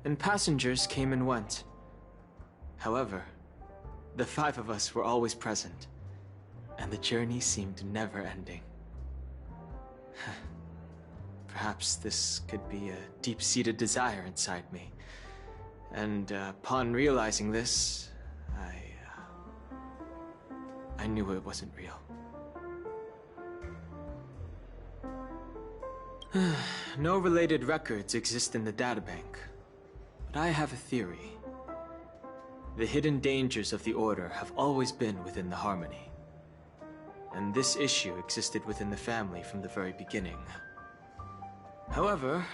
and passengers came and went. However, the 5 of us were always present, and the journey seemed never-ending. Perhaps this could be a deep-seated desire inside me, and upon realizing this, I knew it wasn't real. No related records exist in the databank, but I have a theory. The hidden dangers of the Order have always been within the Harmony, and this issue existed within the family from the very beginning. However,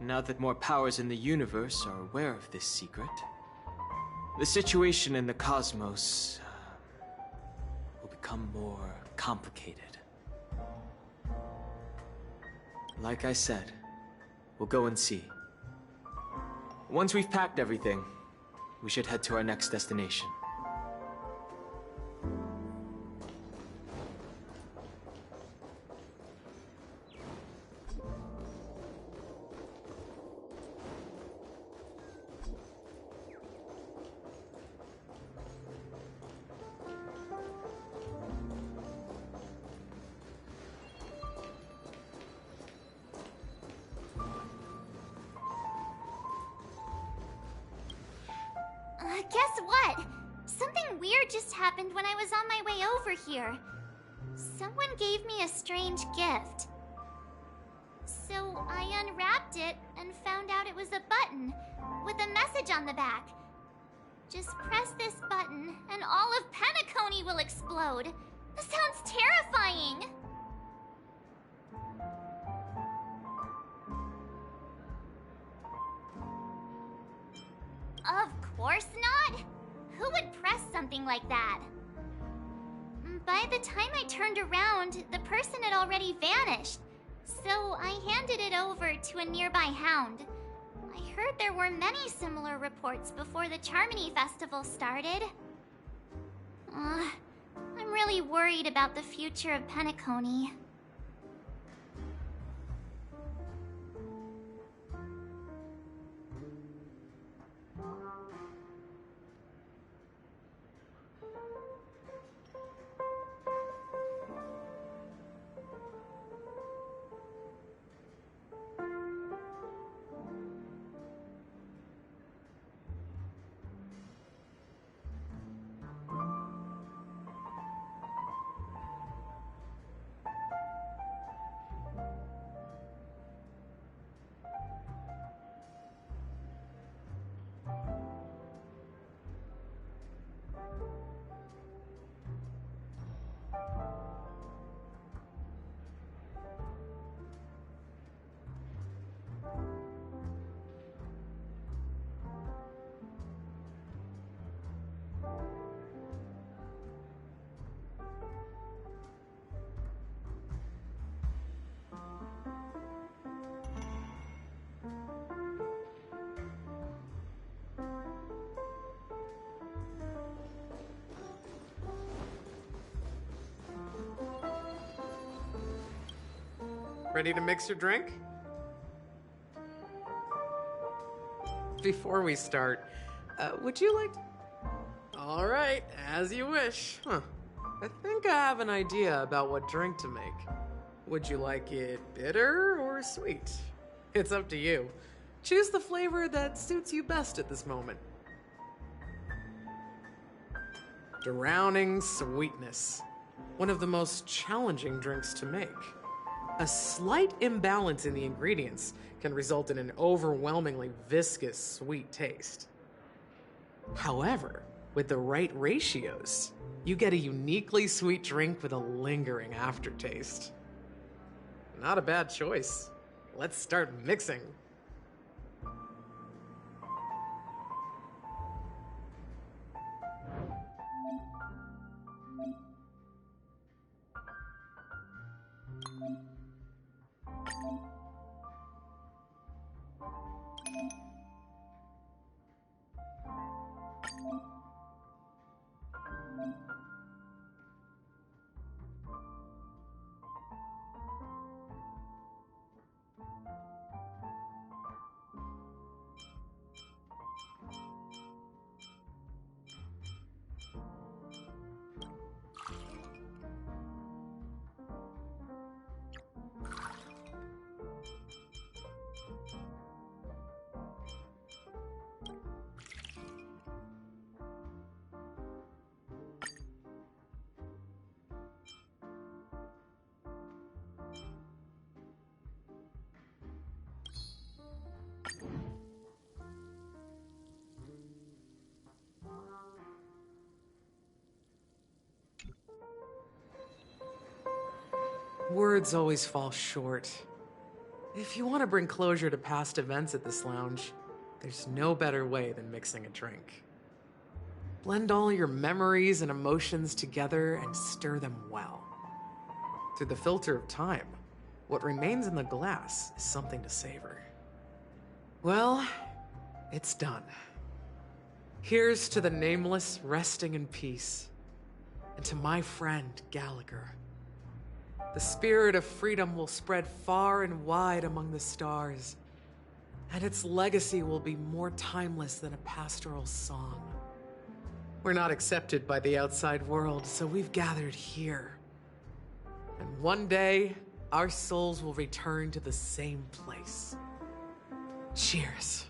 now that more powers in the universe are aware of this secret, the situation in the cosmos will become more complicated. Like I said, we'll go and see. Once we've packed everything, we should head to our next destination. Guess what? Something weird just happened when I was on my way over here. Someone gave me a strange gift. So I unwrapped it and found out it was a button with a message on the back. Just press this button and all of Penacony will explode. This sounds terrifying! Of course not! Who would press something like that? By the time I turned around, the person had already vanished. So I handed it over to a nearby hound. I heard there were many similar reports before the Charmony Festival started. I'm really worried about the future of Penacony. Ready to mix your drink? Before we start, would you like... All right, as you wish. Huh. I think I have an idea about what drink to make. Would you like it bitter or sweet? It's up to you. Choose the flavor that suits you best at this moment. Drowning sweetness. One of the most challenging drinks to make. A slight imbalance in the ingredients can result in an overwhelmingly viscous sweet taste. However, with the right ratios, you get a uniquely sweet drink with a lingering aftertaste. Not a bad choice. Let's start mixing. Words always fall short. If you want to bring closure to past events at this lounge, there's no better way than mixing a drink. Blend all your memories and emotions together and stir them well. Through the filter of time, what remains in the glass is something to savor. Well, it's done. Here's to the Nameless resting in peace, and to my friend Gallagher. The spirit of freedom will spread far and wide among the stars, and its legacy will be more timeless than a pastoral song. We're not accepted by the outside world, so we've gathered here. And one day, our souls will return to the same place. Cheers.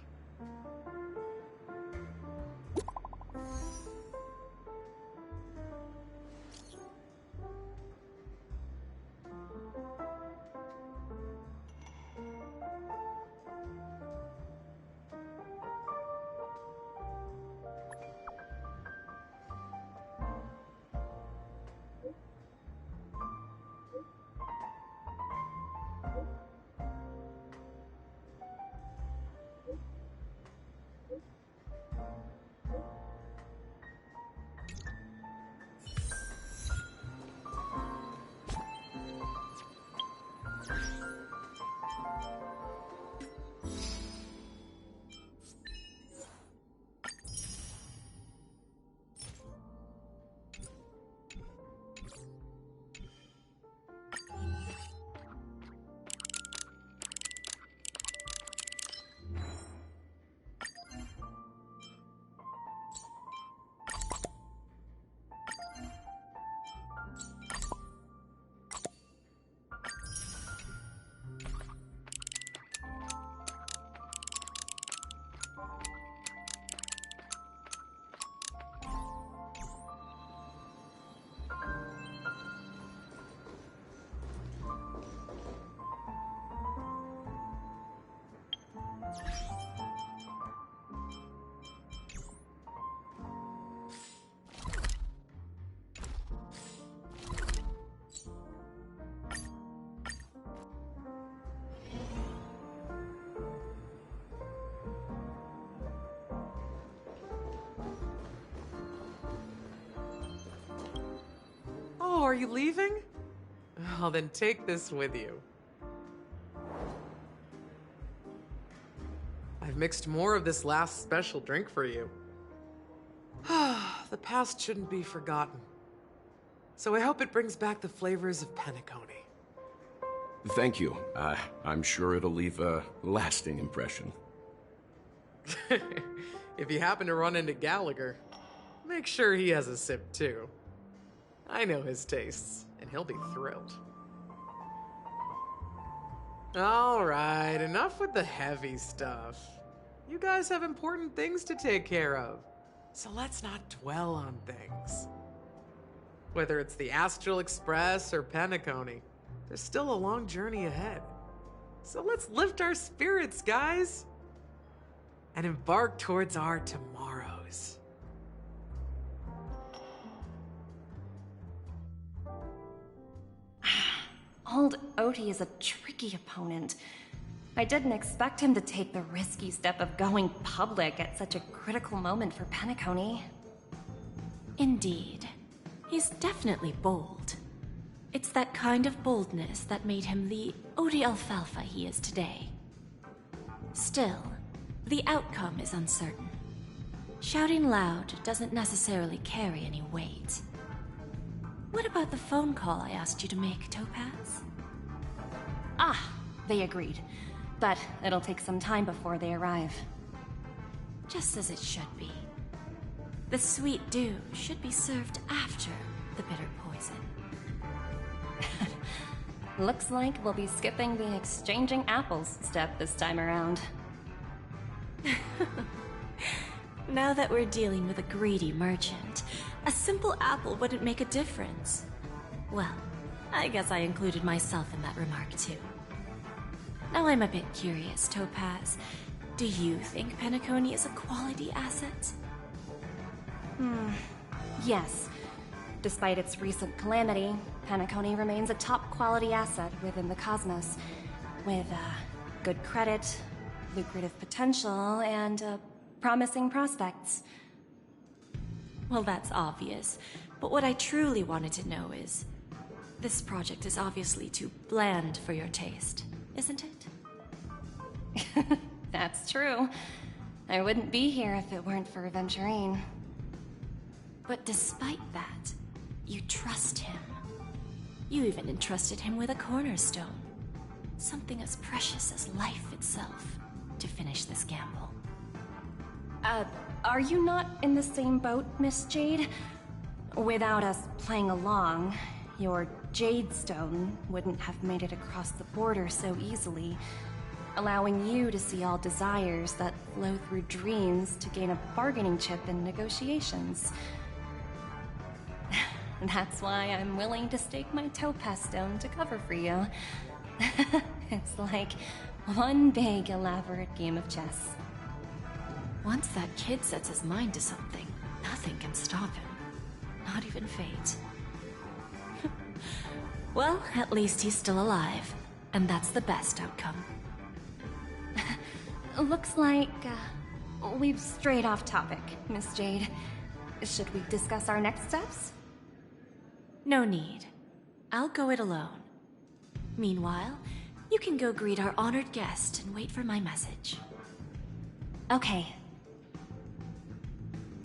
Oh, are you leaving? Oh, then take this with you. I've mixed more of this last special drink for you. The past shouldn't be forgotten. So I hope it brings back the flavors of Penacony. Thank you. I'm sure it'll leave a lasting impression. If you happen to run into Gallagher, make sure he has a sip too. I know his tastes, and he'll be thrilled. Alright, enough with the heavy stuff. You guys have important things to take care of, so let's not dwell on things. Whether it's the Astral Express or Penacony, there's still a long journey ahead. So let's lift our spirits, guys, and embark towards our tomorrows. Old Oti is a tricky opponent. I didn't expect him to take the risky step of going public at such a critical moment for Penacony. Indeed. He's definitely bold. It's that kind of boldness that made him the Oti Alfalfa he is today. Still, the outcome is uncertain. Shouting loud doesn't necessarily carry any weight. What about the phone call I asked you to make, Topaz? Ah, they agreed. But it'll take some time before they arrive. Just as it should be. The sweet dew should be served after the bitter poison. Looks like we'll be skipping the exchanging apples step this time around. Now that we're dealing with a greedy merchant, a simple apple wouldn't make a difference. Well, I guess I included myself in that remark too. Now I'm a bit curious, Topaz. Do you think Penacony is a quality asset? Yes. Despite its recent calamity, Penacony remains a top-quality asset within the cosmos, with good credit, lucrative potential, and promising prospects. Well, that's obvious, but what I truly wanted to know is, this project is obviously too bland for your taste, isn't it? That's true. I wouldn't be here if it weren't for Aventurine. But despite that, you trust him. You even entrusted him with a cornerstone. Something as precious as life itself, to finish this gamble. Are you not in the same boat, Miss Jade? Without us playing along, your Jade Stone wouldn't have made it across the border so easily, allowing you to see all desires that flow through dreams to gain a bargaining chip in negotiations. That's why I'm willing to stake my Topaz Stone to cover for you. It's like one big, elaborate game of chess. Once that kid sets his mind to something, nothing can stop him. Not even fate. Well, at least he's still alive, and that's the best outcome. Looks like we've strayed off topic, Miss Jade. Should we discuss our next steps? No need. I'll go it alone. Meanwhile, you can go greet our honored guest and wait for my message. Okay.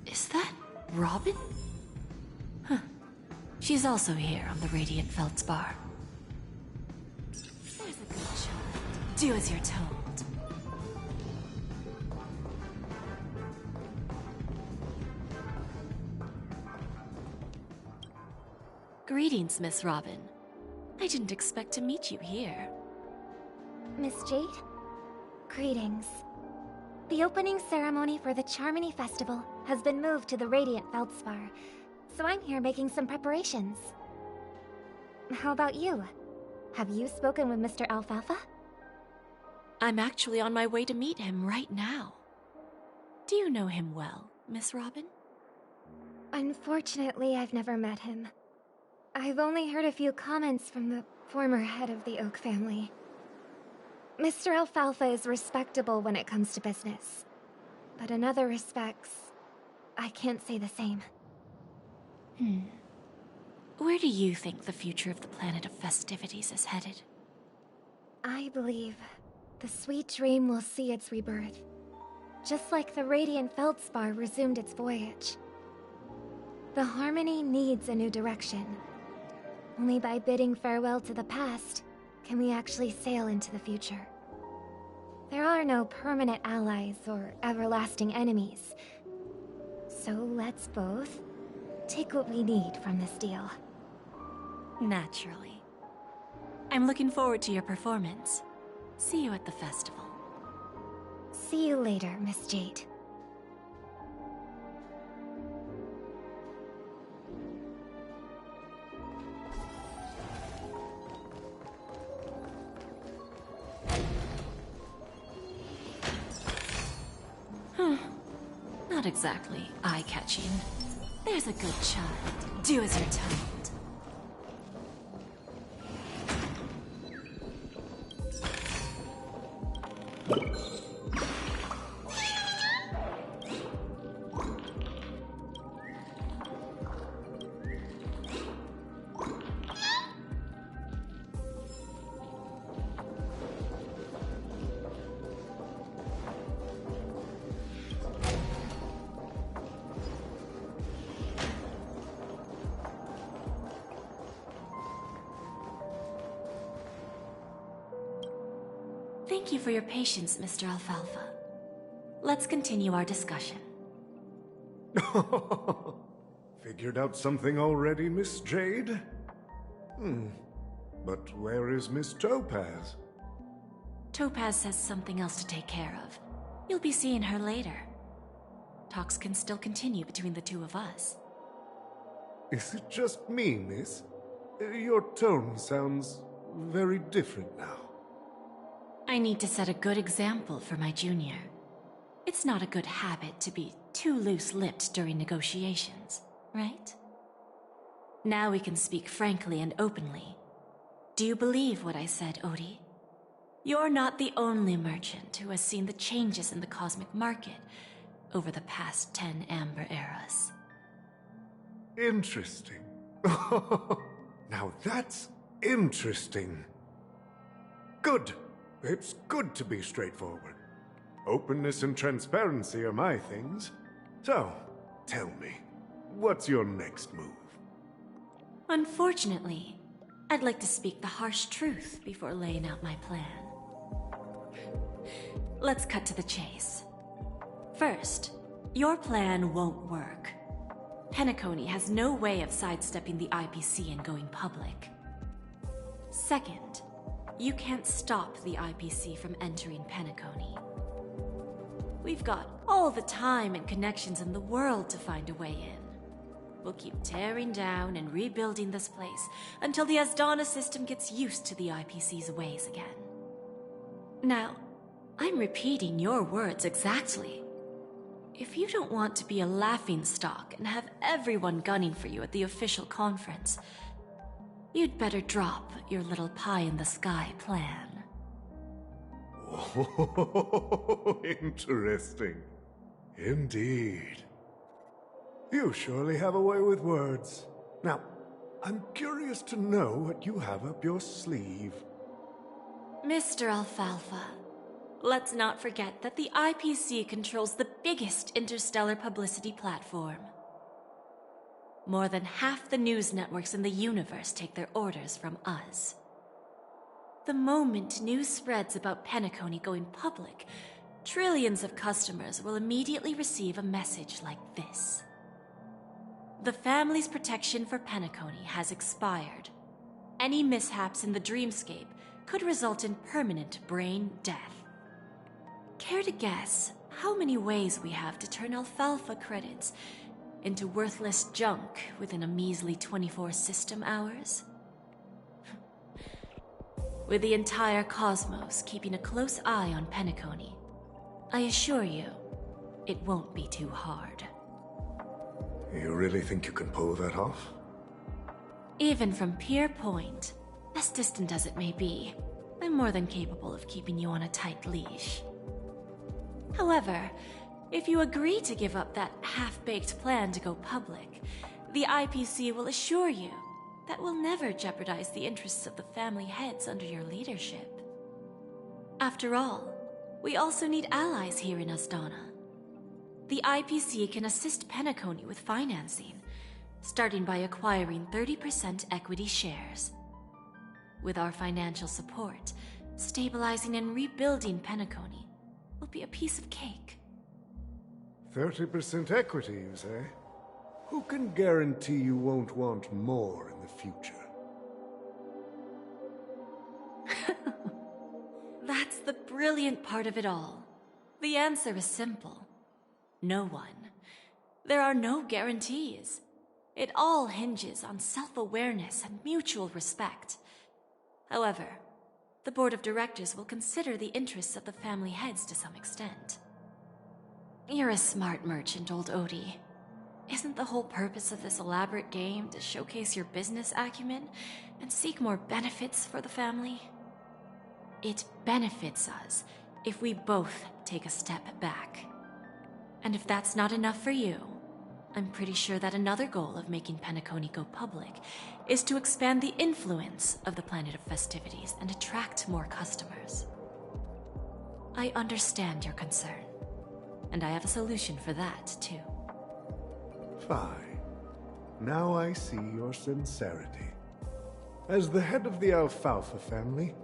Is that Robin? Huh. She's also here on the Radiant Feldspar. There's a good child. Do as you're told. Greetings, Miss Robin. I didn't expect to meet you here. Miss Jade? Greetings. The opening ceremony for the Charmony Festival has been moved to the Radiant Feldspar, so I'm here making some preparations. How about you? Have you spoken with Mr. Alfalfa? I'm actually on my way to meet him right now. Do you know him well, Miss Robin? Unfortunately, I've never met him. I've only heard a few comments from the former head of the Oak family. Mr. Alfalfa is respectable when it comes to business, but in other respects, I can't say the same. Where do you think the future of the planet of festivities is headed? I believe the sweet dream will see its rebirth, just like the Radiant Feldspar resumed its voyage. The Harmony needs a new direction. Only by bidding farewell to the past can we actually sail into the future? There are no permanent allies or everlasting enemies. So let's both take what we need from this deal. Naturally. I'm looking forward to your performance. See you at the festival. See you later, Miss Jade. Not exactly eye-catching. There's a good child. Do as you're told. Thank you for your patience, Mr. Alfalfa. Let's continue our discussion. Figured out something already, Miss Jade? But where is Miss Topaz? Topaz has something else to take care of. You'll be seeing her later. Talks can still continue between the two of us. Is it just me, miss? Your tone sounds very different now. I need to set a good example for my junior. It's not a good habit to be too loose-lipped during negotiations, right? Now we can speak frankly and openly. Do you believe what I said, Odie? You're not the only merchant who has seen the changes in the cosmic market over the past 10 Amber Eras. Interesting. Now that's interesting. Good. It's good to be straightforward. Openness and transparency are my things. So, tell me, what's your next move? Unfortunately, I'd like to speak the harsh truth before laying out my plan. Let's cut to the chase. First, your plan won't work. Penacony has no way of sidestepping the IPC and going public. Second, you can't stop the IPC from entering Penacony. We've got all the time and connections in the world to find a way in. We'll keep tearing down and rebuilding this place until the Asdana system gets used to the IPC's ways again. Now, I'm repeating your words exactly. If you don't want to be a laughingstock and have everyone gunning for you at the official conference, you'd better drop your little pie-in-the-sky plan. Oh, interesting. Indeed. You surely have a way with words. Now, I'm curious to know what you have up your sleeve. Mr. Alfalfa, let's not forget that the IPC controls the biggest interstellar publicity platform. More than half the news networks in the universe take their orders from us. The moment news spreads about Penacony going public, trillions of customers will immediately receive a message like this. The family's protection for Penacony has expired. Any mishaps in the dreamscape could result in permanent brain death. Care to guess how many ways we have to turn Alfalfa credits into worthless junk within a measly 24 system hours? With the entire cosmos keeping a close eye on Penacony, I assure you, it won't be too hard. You really think you can pull that off? Even from Pier Point, as distant as it may be, I'm more than capable of keeping you on a tight leash. However, if you agree to give up that half-baked plan to go public, the IPC will assure you that we'll never jeopardize the interests of the family heads under your leadership. After all, we also need allies here in Asdana. The IPC can assist Penacony with financing, starting by acquiring 30% equity shares. With our financial support, stabilizing and rebuilding Penacony will be a piece of cake. 30% equity, you say? Who can guarantee you won't want more in the future? That's the brilliant part of it all. The answer is simple. No one. There are no guarantees. It all hinges on self-awareness and mutual respect. However, the board of directors will consider the interests of the family heads to some extent. You're a smart merchant, old Odie. Isn't the whole purpose of this elaborate game to showcase your business acumen and seek more benefits for the family? It benefits us if we both take a step back. And if that's not enough for you, I'm pretty sure that another goal of making Penacony go public is to expand the influence of the Planet of Festivities and attract more customers. I understand your concern, and I have a solution for that, too. Fine. Now I see your sincerity. As the head of the Alfalfa family,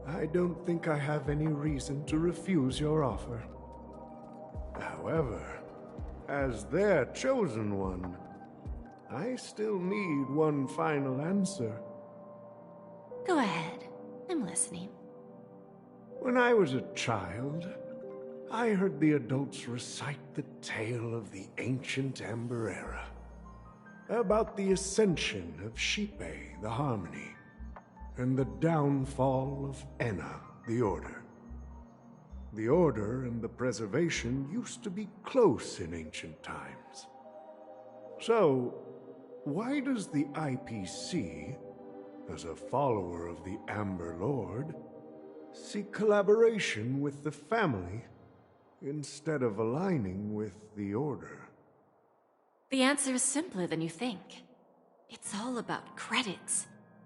I don't think I have any reason to refuse your offer. However, as their chosen one, I still need one final answer. Go ahead. I'm listening. When I was a child, I heard the adults recite the tale of the ancient Amber Era, about the ascension of Xipe, the Harmony, and the downfall of Enna, the Order. The Order and the Preservation used to be close in ancient times. So, why does the IPC, as a follower of the Amber Lord, seek collaboration with the family instead of aligning with the Order? The answer is simpler than you think. It's all about credits.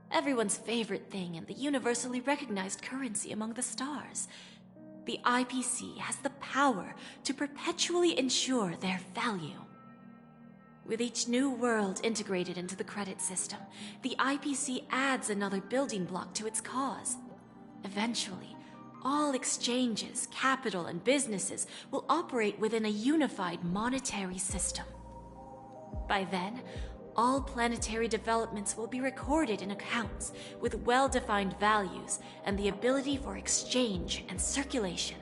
Everyone's favorite thing and the universally recognized currency among the stars. The IPC has the power to perpetually ensure their value. With each new world integrated into the credit system, the IPC adds another building block to its cause. Eventually, all exchanges, capital, and businesses will operate within a unified monetary system. By then, all planetary developments will be recorded in accounts with well-defined values and the ability for exchange and circulation.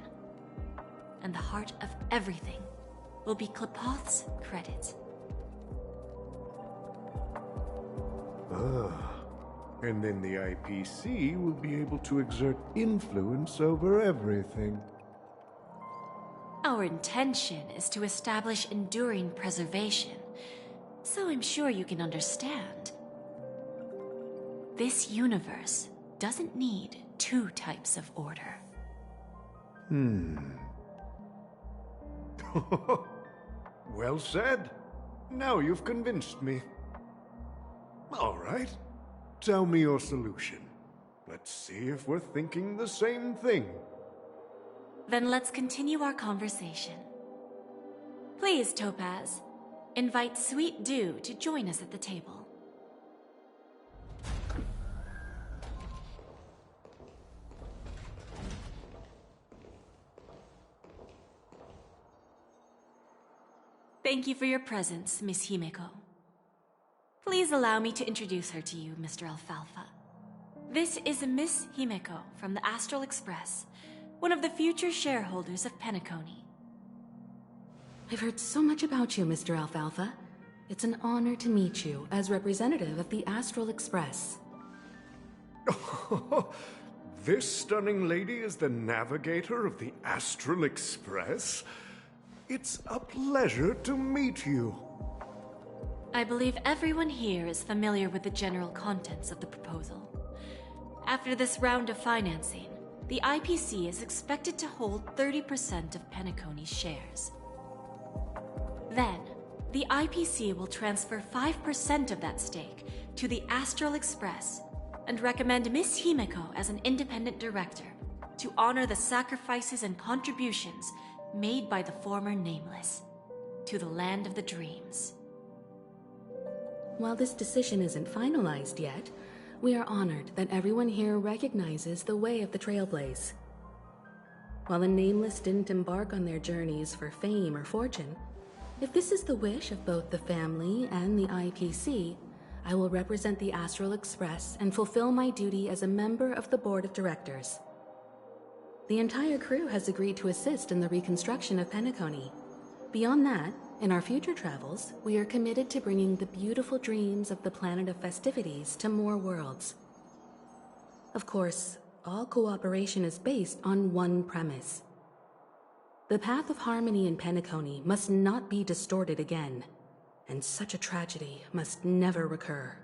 And the heart of everything will be Qlipoth's credit. And then the IPC will be able to exert influence over everything. Our intention is to establish enduring preservation, so I'm sure you can understand. This universe doesn't need two types of order. Well said. Now you've convinced me. All right. Tell me your solution. Let's see if we're thinking the same thing. Then let's continue our conversation. Please, Topaz, invite Sweet Dew to join us at the table. Thank you for your presence, Miss Himeko. Please allow me to introduce her to you, Mr. Alfalfa. This is Miss Himeko from the Astral Express, one of the future shareholders of Penacony. I've heard so much about you, Mr. Alfalfa. It's an honor to meet you as representative of the Astral Express. This stunning lady is the navigator of the Astral Express? It's a pleasure to meet you. I believe everyone here is familiar with the general contents of the proposal. After this round of financing, the IPC is expected to hold 30% of Penacony's shares. Then, the IPC will transfer 5% of that stake to the Astral Express and recommend Miss Himeko as an independent director to honor the sacrifices and contributions made by the former Nameless to the Land of the Dreams. While this decision isn't finalized yet, we are honored that everyone here recognizes the way of the Trailblaze. While the Nameless didn't embark on their journeys for fame or fortune, if this is the wish of both the family and the IPC, I will represent the Astral Express and fulfill my duty as a member of the board of directors. The entire crew has agreed to assist in the reconstruction of Penacony. Beyond that, in our future travels, we are committed to bringing the beautiful dreams of the Planet of Festivities to more worlds. Of course, all cooperation is based on one premise. The path of harmony in Penacony must not be distorted again, and such a tragedy must never recur.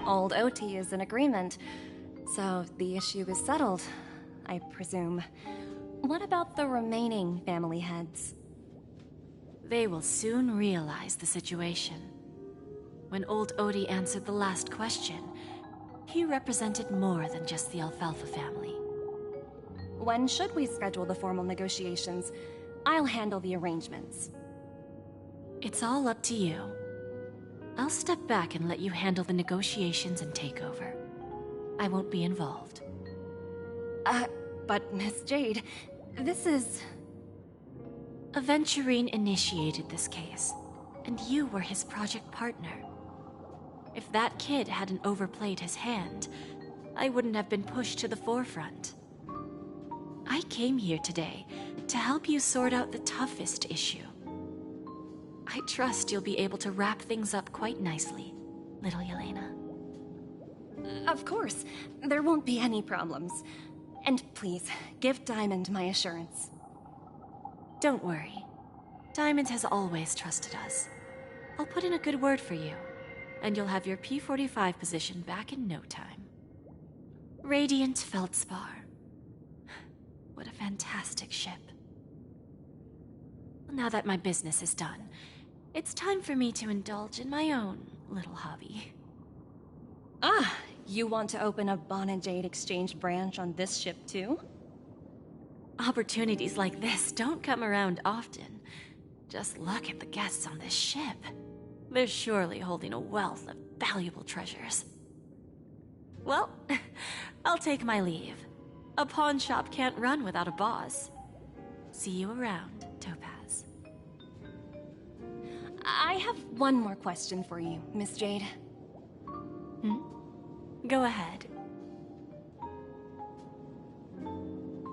Old OT is in agreement, so the issue is settled, I presume. What about the remaining family heads? They will soon realize the situation. When old Odie answered the last question, he represented more than just the Alfalfa family. When should we schedule the formal negotiations? I'll handle the arrangements. It's all up to you. I'll step back and let you handle the negotiations and takeover. I won't be involved. But Miss Jade, this is... Aventurine initiated this case, and you were his project partner. If that kid hadn't overplayed his hand, I wouldn't have been pushed to the forefront. I came here today to help you sort out the toughest issue. I trust you'll be able to wrap things up quite nicely, little Yelena. Of course, there won't be any problems. And please, give Diamond my assurance. Don't worry. Diamond has always trusted us. I'll put in a good word for you, and you'll have your P-45 position back in no time. Radiant Feldspar. What a fantastic ship. Now that my business is done, it's time for me to indulge in my own little hobby. Ah, you want to open a Bon and Jade exchange branch on this ship too? Opportunities like this don't come around often. Just look at the guests on this ship. They're surely holding a wealth of valuable treasures. Well, I'll take my leave. A pawn shop can't run without a boss. See you around, Topaz. I have one more question for you, Miss Jade. Go ahead.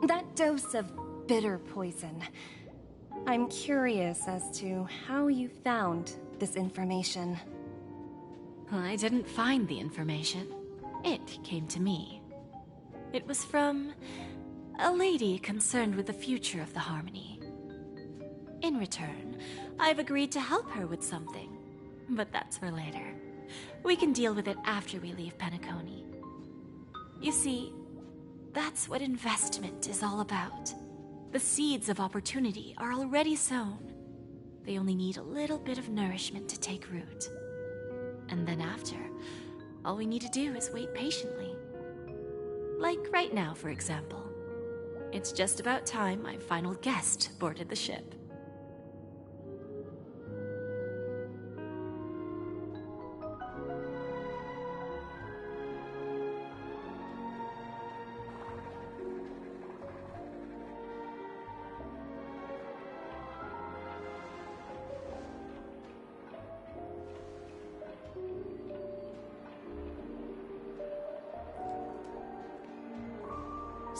That dose of bitter poison. I'm curious as to how you found this information. I didn't find the information. It came to me. It was from a lady concerned with the future of the Harmony. In return, I've agreed to help her with something, but that's for later. We can deal with it after we leave Penacony. You see, that's what investment is all about. The seeds of opportunity are already sown. They only need a little bit of nourishment to take root. And then after, all we need to do is wait patiently. Like right now, for example. It's just about time my final guest boarded the ship.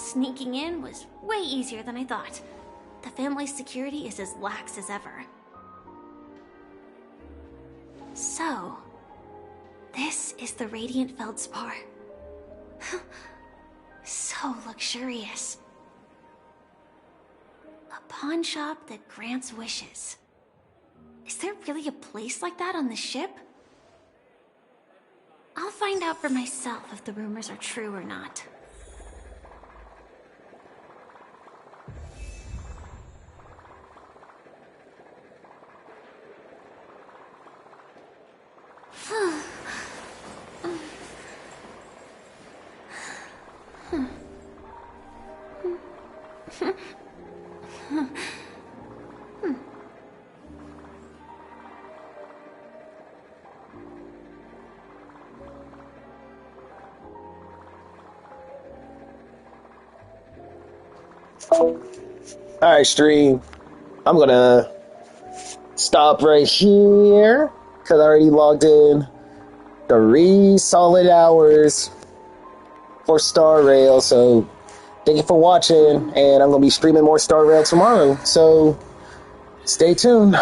Sneaking in was way easier than I thought. The family's security is as lax as ever. So, this is the Radiant Feldspar. So luxurious. A pawn shop that grants wishes. Is there really a place like that on the ship? I'll find out for myself if the rumors are true or not. Alright, stream. I'm gonna stop right here because I already logged in 3 solid hours for Star Rail. So thank you for watching, and I'm gonna be streaming more Star Rail tomorrow. So stay tuned.